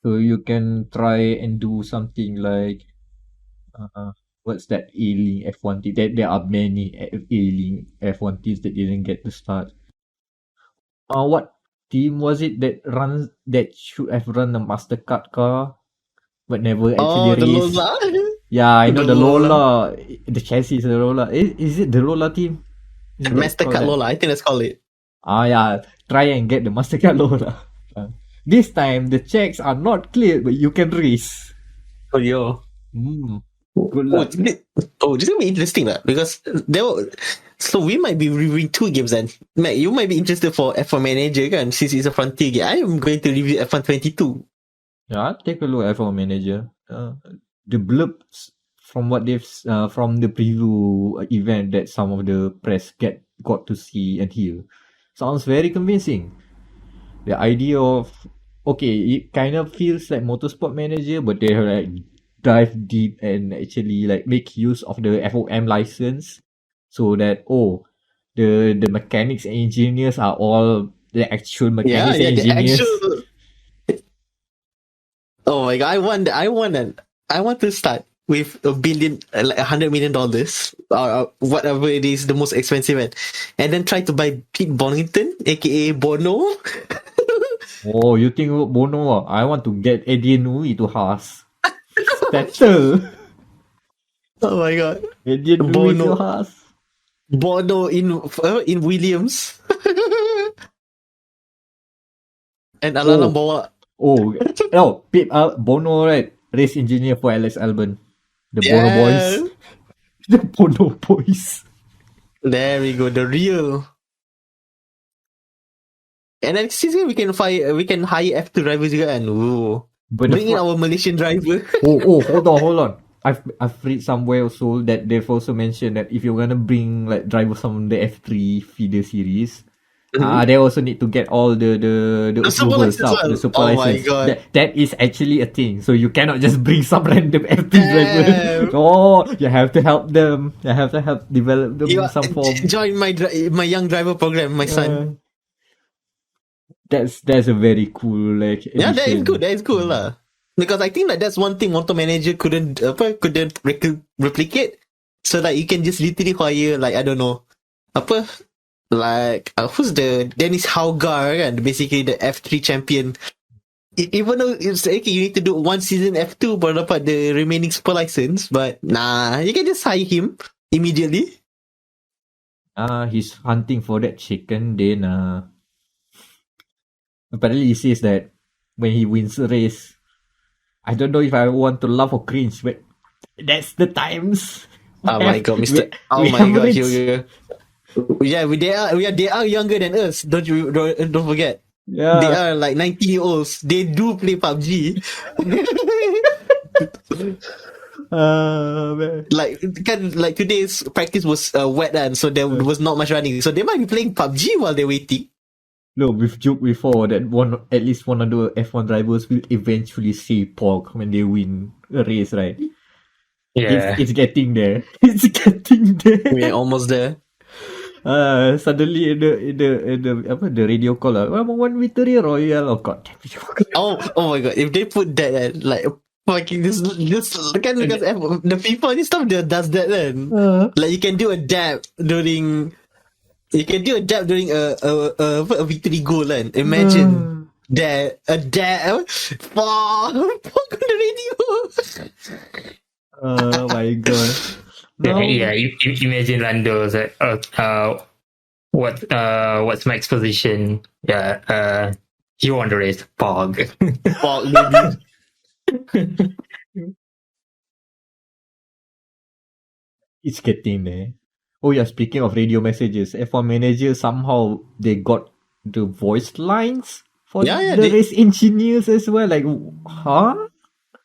So you can try and do something like what's that A-Link F1 team? There are many A-Link F1 teams that didn't get to start. What team was it that should have run a Mastercard car but never actually raced? The Lola? Yeah, I know the Lola. The chassis is the Lola. Is it the Lola team? Mastercard Lola, I think that's called it. Yeah. Try and get the Mastercard Lola. This time the checks are not cleared, but you can race. Oh yo. Good luck. This is gonna be interesting because So we might be reviewing 2 games then. Mac, you might be interested for F1 Manager kan, since it's a Frontier game. I am going to review F1 22. Yeah, take a look at F1 Manager. The blurbs from what they've from the preview event that some of the press got to see and hear sounds very convincing. The idea of it kind of feels like Motorsport Manager, but they have like dive deep and actually like make use of the FOM license, so that the mechanics and engineers are all the actual mechanics and engineers. The actual. Oh my god! I want to start with like $100 million, or whatever it is, the most expensive one, and then try to buy Pete Bonington, aka Bono. Oh, you think Bono? I want to get Eddie Nui to Haas. Better. Oh my god! Eddie Nui to Haas. Bono in Williams. And Alan bawa. Bono, right? Race engineer for Alex Albon. The Bono boys. The Bono boys. There we go, the real. And then since we can hire F2 drivers juga kan. Bring in our Malaysian driver. Hold on. I've read somewhere also that they've also mentioned that if you're gonna bring like drivers from the F3 feeder series, they also need to get all the approval stuff, the super license. My god. That is actually a thing. So you cannot just bring some random F3 driver. You have to help them. You have to help develop them in some form. Join my young driver program, my son. That's a very cool like edition. Yeah, that is good lah. Because I think like that's one thing Auto Manager couldn't replicate. So like you can just literally hire like, I don't know, who's the Dennis Haugar kan, basically the F3 champion. Even though it's okay, you need to do 1 season F2 baru dapat the remaining super license, but nah, you can just hire him immediately. He's hunting for that chicken. Then apparently he says that when he wins a race, I don't know if I want to laugh or cringe, but that's the times. Oh my god, Mr. Oh my god, yeah, they are younger than us. Don't forget. Yeah, they are like 19-year-olds. They do play PUBG. Like today's practice was wet, and so there was not much running. So they might be playing PUBG while they're waiting. No, we've joked before that at least one of the F1 drivers will eventually say Pog when they win a race, right? Yeah, it's getting there. It's getting there. We're almost there. Suddenly the radio call, one victory royal. Oh god. Oh my god! If they put that like fucking this kan, because the FIFA and stuff does that then. Like you can do a dab during. You can do a dab during a victory goal kan. Imagine a dab on the radio. Oh my god. No. Yeah, you imagine Lando's what's Mack's position? Yeah, he won the race. Pog. Pog, maybe. It's getting there. Oh yeah, speaking of radio messages, F1 Manager somehow they got the voice lines for the race engineers as well. Like, huh?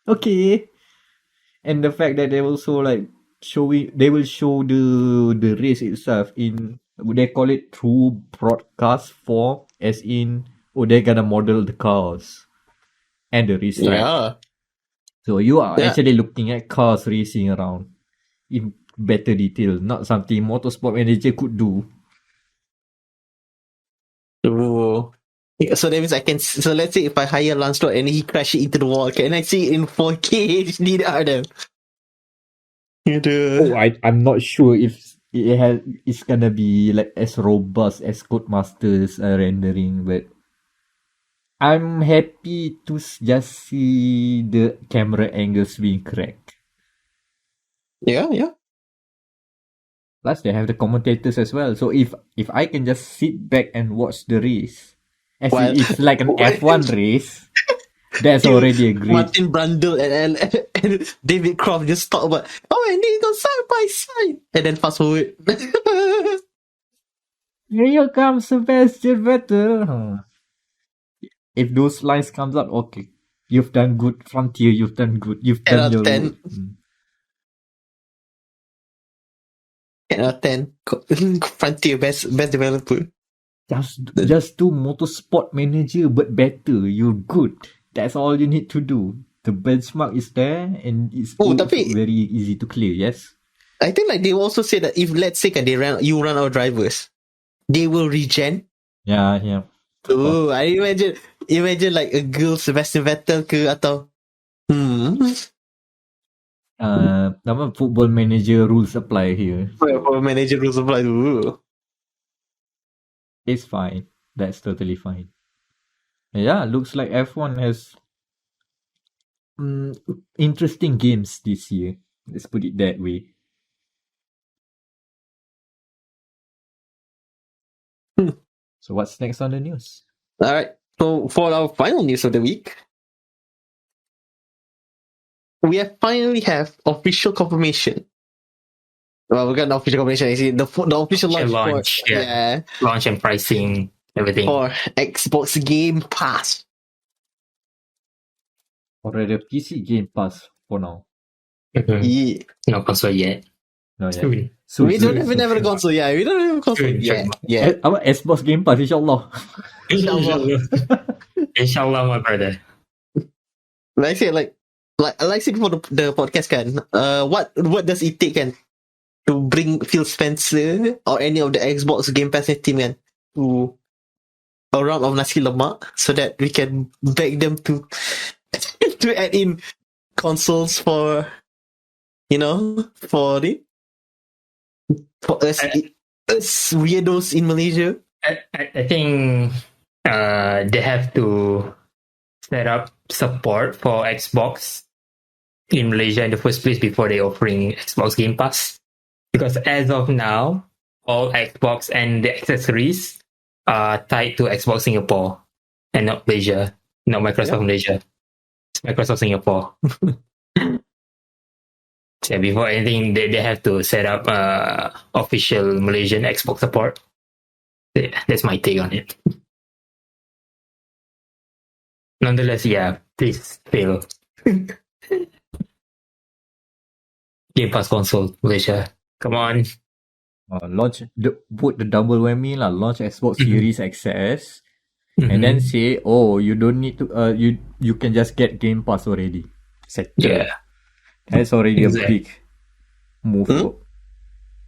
Okay. And the fact that they also like they will show the race itself in, they call it true broadcast form, as in they're gonna model the cars and the race track. Yeah. So you are actually looking at cars racing around in better detail, not something Motorsport Manager could do. Ooh. So that means I can. So let's say if I hire Lance Stroll and he crashes into the wall, can I see it in 4K HDR then? I'm not sure if it's gonna be like as robust as Codemasters rendering, but I'm happy to just see the camera angles being correct. Yeah. Plus, they have the commentators as well. So if I can just sit back and watch the race, as if it's like an F1 race, that's already a great. Martin Brundle and David Croft just talk about, and they go side by side, and then fast forward. Here comes Sebastian Vettel. If those lines comes out, okay, you've done good, Frontier. You've done good. You've 10 done out your of 10. 10 out of 10. Frontier, best developer. Just do motorsport manager, but better. You're good. That's all you need to do. The benchmark is there, and it's Tapi very easy to clear. Yes. I think like they also say that if let's say you run out of drivers, they will regen. Yeah. Oh, I imagine like a girl Sebastian Vettel ke atau Nama football manager rules apply here. for manager rules apply tu. It's fine. That's totally fine. Yeah, looks like F1 has interesting games this year. Let's put it that way. So what's next on the news? All right. So for our final news of the week, we finally have official confirmation. Well, we got an official confirmation. I see the official launch. Launch and pricing, everything. For Xbox Game Pass. Already a PC Game Pass for now. Mm-hmm. Yeah. No console yet. No, yeah. Soon. We don't have a console. Yeah, we don't have a console. Yeah. Our Xbox Game Pass, inshallah. Inshallah, my brother. Like I said, like I said before the podcast, kan. What does it take, kan, to bring Phil Spencer or any of the Xbox Game Pass team, kan, to a round of nasi lemak so that we can beg them to add in consoles for us weirdos in Malaysia. I think they have to set up support for Xbox in Malaysia in the first place before they offering Xbox Game Pass. Because as of now, all Xbox and the accessories are tied to Xbox Singapore and not Malaysia, not Microsoft Malaysia. It's Microsoft Singapore. So before anything, they have to set up official Malaysian Xbox support. That's my take on it. Nonetheless, yeah, please fail. Game Pass console, Malaysia. Come on. Put the double whammy lah. Launch Xbox Series XS, and then say, oh, you don't need to. You can just get Game Pass already. Yeah, that's already a big move.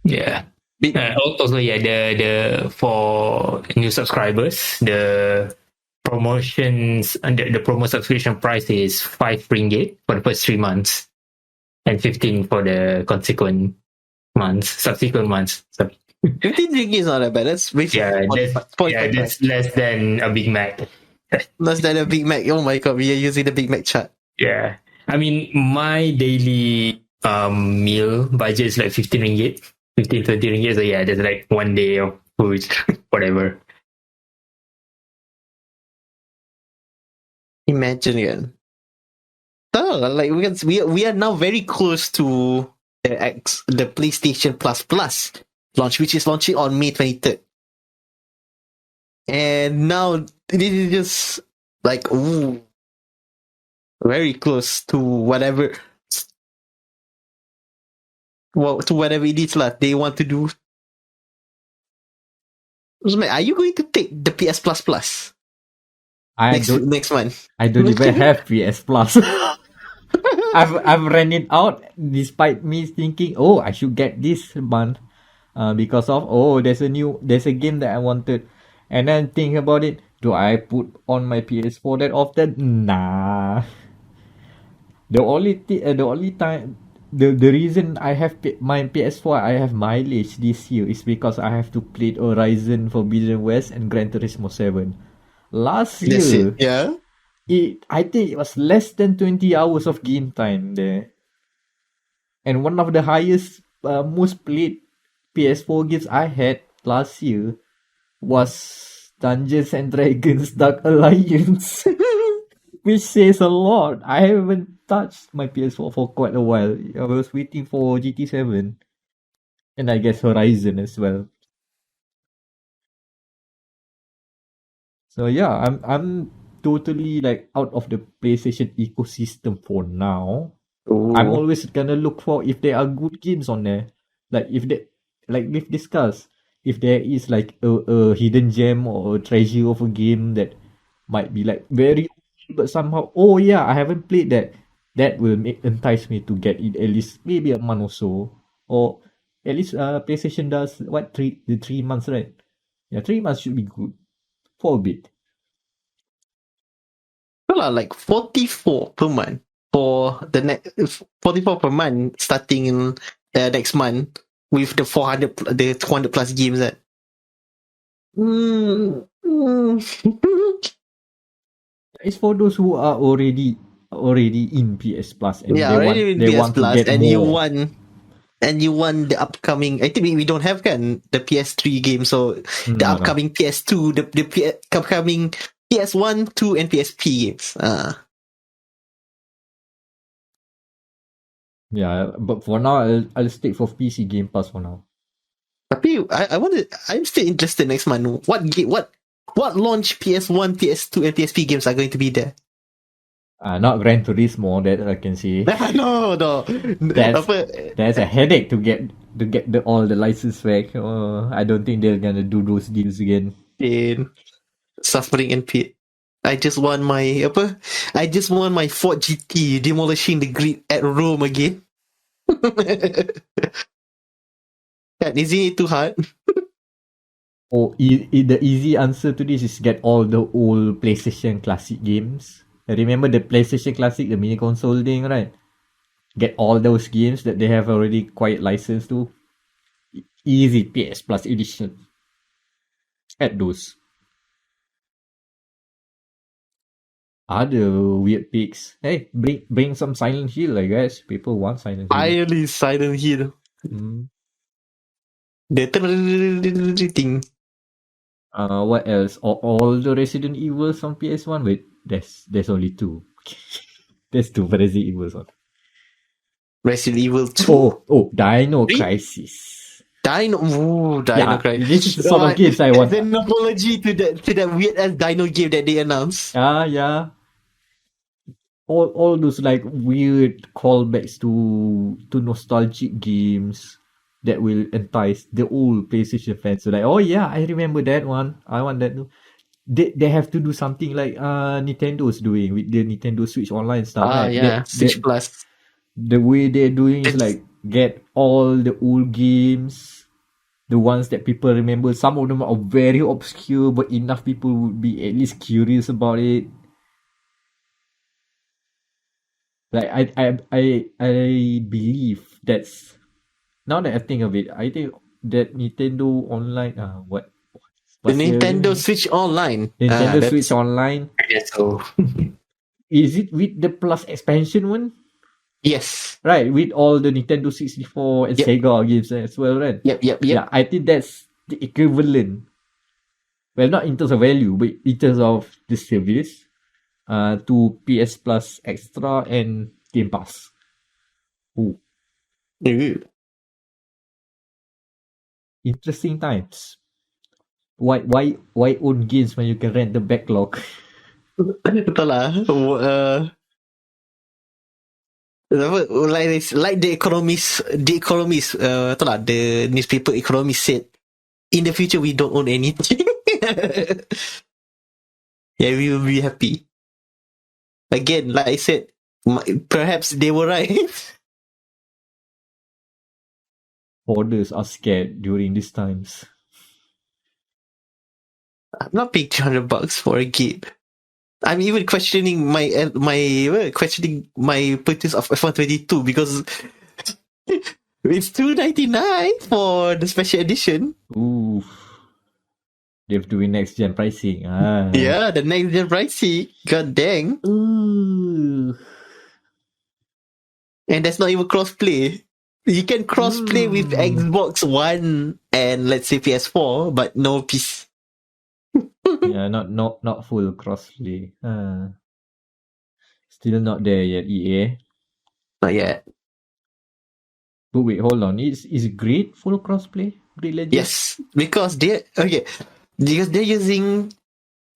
Yeah. Also, the for new subscribers, the promotions and the promo subscription price is RM5 for the first 3 months, and 15 for the subsequent months. Sorry. RM15 is not that bad. That's that's less than a Big Mac. Less than a Big Mac. Oh my god, we are using the Big Mac chart. Yeah, I mean my daily meal budget is like RM15, 15-20. So yeah, there's like 1 day of food, whatever. Imagine again. Oh, like we are now very close to the PlayStation Plus launch, which is launching on May 23rd. And now this is just like very close to whatever it is they want to do. Are you going to take the PS Plus? Next month. I don't even have PS Plus. I've ran it out despite me thinking, oh, I should get this month because of there's a game that I wanted, and then think about it. Do I put on my PS4 that often? Nah. The reason I have my PS4, I have mileage this year is because I have to play Horizon Forbidden West and Gran Turismo 7. Last year, I think it was less than 20 hours of game time there. And one of the highest, most played PS4 games I had last year was Dungeons and Dragons Dark Alliance. Which says a lot. I haven't touched my PS4 for quite a while. I was waiting for GT7. And I guess Horizon as well. So yeah, I'm totally like out of the PlayStation ecosystem for now. I'm Oh. always gonna look for if there are good games on there. Like if they, like we've discussed, if there is like a hidden gem or a treasure of a game that might be like very old, but somehow, oh yeah, I haven't played that. That will make entice me to get it at least maybe a month or so. Or at least PlayStation does what, 3 months, right? Yeah, 3 months should be good for a bit. Well, like 44 per month for the next 44 per month starting in next month with the 400 the 200 plus games that. Mm, mm. It's for those who are already in PS Plus and Yeah, they want already with they PS want to Plus, get more. and you want the upcoming. I think we don't have the PS3 game, so the No, no. upcoming PS2, the upcoming PS1, 2, and PSP games. Yeah, but for now I'll stick for PC Game Pass for now. Tapi I'm still interested next month. What launch PS1, PS2, and PSP games are going to be there? Not Gran Turismo, that I can see. No. That's Apa? that's a headache to get all the license back. I don't think they're gonna do those deals again. In suffering and pain. I just want my apa? I just want my Ford GT demolishing the grid at Rome again. Isn't it too hard? Oh, the easy answer to this is get all the old PlayStation Classic games. Remember the PlayStation Classic, the mini console thing, right? Get all those games that they have already quite licensed to. Easy PS Plus edition. Add those. Other weird picks. Hey, bring some Silent Hill, I guess. People want Silent Hill. Finally, Silent Hill. Mm. The thing. What else? All the Resident Evils on PS1. Wait, there's only two. There's two Resident Evils on. Resident Evil 2. Oh, Dino Three? Crisis. Dino Yeah, Crisis. this is the sort of games I want. As an apology to that weird ass Dino game that they announced. Yeah. All those like weird callbacks to nostalgic games that will entice the old PlayStation fans. So like, oh yeah, I remember that one. I want that too. They have to do something like Nintendo's doing with the Nintendo Switch Online stuff, right? Yeah, Switch Plus. The way they're doing is like get all the old games, the ones that people remember. Some of them are very obscure, but enough people would be at least curious about it. Like I believe that's, now that I think of it, I think that Nintendo Online The what's Nintendo Switch Online. Nintendo Switch Online, I guess so. is it with the Plus expansion one? Yes. Right, with all the Nintendo 64 and Yep. Sega games as well, right? Yep. Yeah, I think that's the equivalent. Well, not in terms of value, but in terms of the service, to PS Plus Extra and Game Pass. Ooh, Ooh. interesting times. Why own games when you can rent the backlog? Betul lah. Like the economist, betul lah, the newspaper economist said, in the future we don't own anything. Yeah, we will be happy. Again, like I said, perhaps they were right. Hoarders are scared during these times. I'm not paying $200 for a game. I'm even questioning my purchase of F122 because it's $299 for the special edition. Ooh, they're doing next gen pricing. Yeah, the next gen pricing. God dang. Ooh. And that's not even crossplay. You can crossplay with Xbox One and let's say PS4, but no PC. Yeah, not full crossplay. Still not there yet, EA. Not yet. But wait, hold on. Is Grid full crossplay? Grid Legends? Yes, because they're using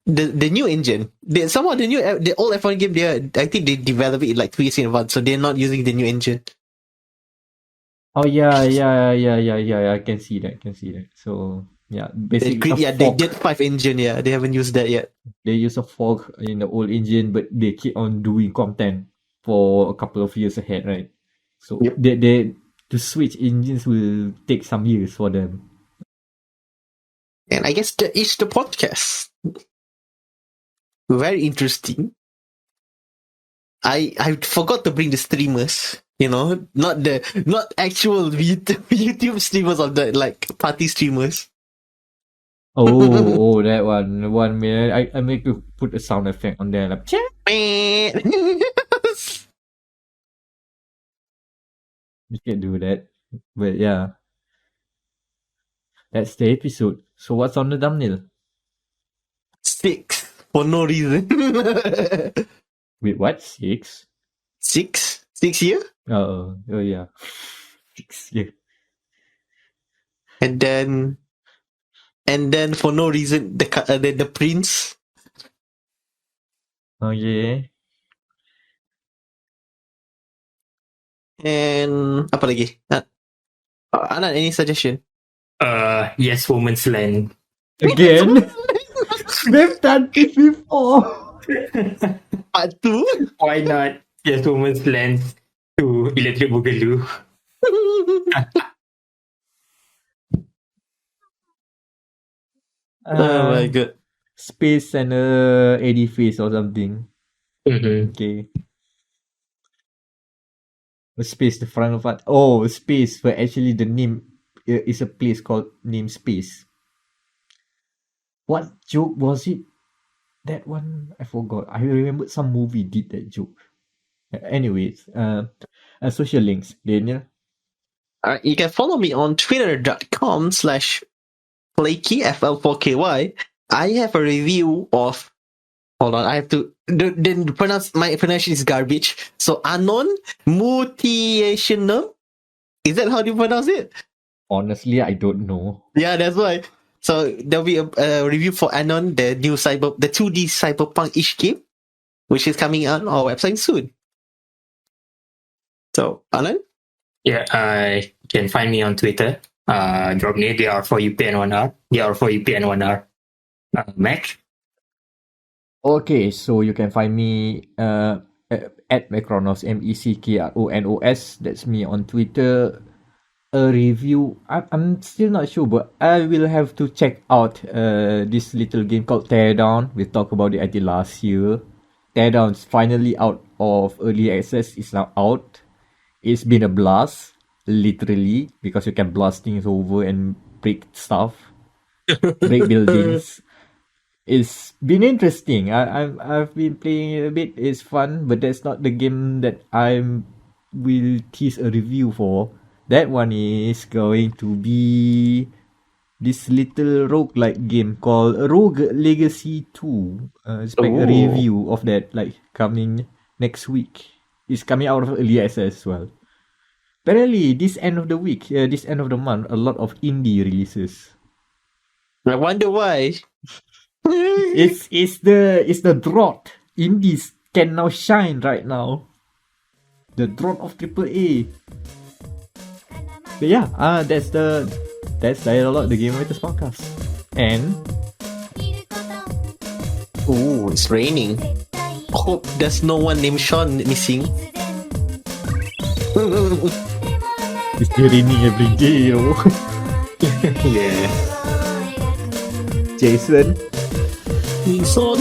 the new engine. Somehow the old F1 game, I think they developed it in like 2 years in advance, so they're not using the new engine. Oh yeah. I can see that. So yeah, basically The Jet 5 engine, they haven't used that yet. they use a fork in the old engine, but they keep on doing content for a couple of years ahead, right? So Yep. they to switch engines will take some years for them. And I guess that is the podcast. Very interesting. I forgot to bring the streamers. Not actual YouTube streamers of the like party streamers. Oh, that one minute. I make you put a sound effect on there, like you can do that. But yeah, that's the episode. So what's on the thumbnail? 6 for no reason. Wait, what? 6? 6 year? Oh yeah. 6, yeah. And then for no reason the prince. Oh yeah. And apa lagi? Anan, any suggestion? Yes, Woman's Land. Again? We've done this before. Part 2? Why not? Yes, Woman's Land to Electric Boogaloo. Oh my god. Space and edifice or something. Mm-hmm. Okay. A space, the front of it. Oh, space, where actually the name is a place called Name Space. What joke was it? That one, I forgot. I remember some movie did that joke. Anyways, social links, Daniel. You can follow me on twitter.com/Flakey, FL4KY. I have a review of. Hold on, I have to. My pronunciation is garbage. So, Anon Mutiationum. Is that how you pronounce it? Honestly, I don't know. Yeah, that's why. So, there'll be a review for Anon, the 2D cyberpunk-ish game, which is coming out on our website soon. So, Anan? Yeah, you can find me on Twitter. Drop me DR4UPN1R. DR4UPN1R. Meck? Okay, so you can find me at Meckronos, Meckronos. That's me on Twitter. A review. I'm still not sure, but I will have to check out this little game called Teardown. We talked about it I think last year. Teardown's finally out of early access. It's now out. It's been a blast, literally, because you can blast things over and break stuff, break buildings. It's been interesting. I've been playing it a bit. It's fun, but that's not the game that I will tease a review for. That one is going to be this little roguelike game called Rogue Legacy 2. Expect a review of that like coming next week. It's coming out of early access as well. Apparently, this end of the month, a lot of indie releases. I wonder why. It's the drought. Indies can now shine right now. The drought of AAA. But yeah, that's dia.log, the Game Writers podcast. And it's raining. Hope there's no one named Sean missing. it's still raining every day, yo. Yeah. Jason. Jason.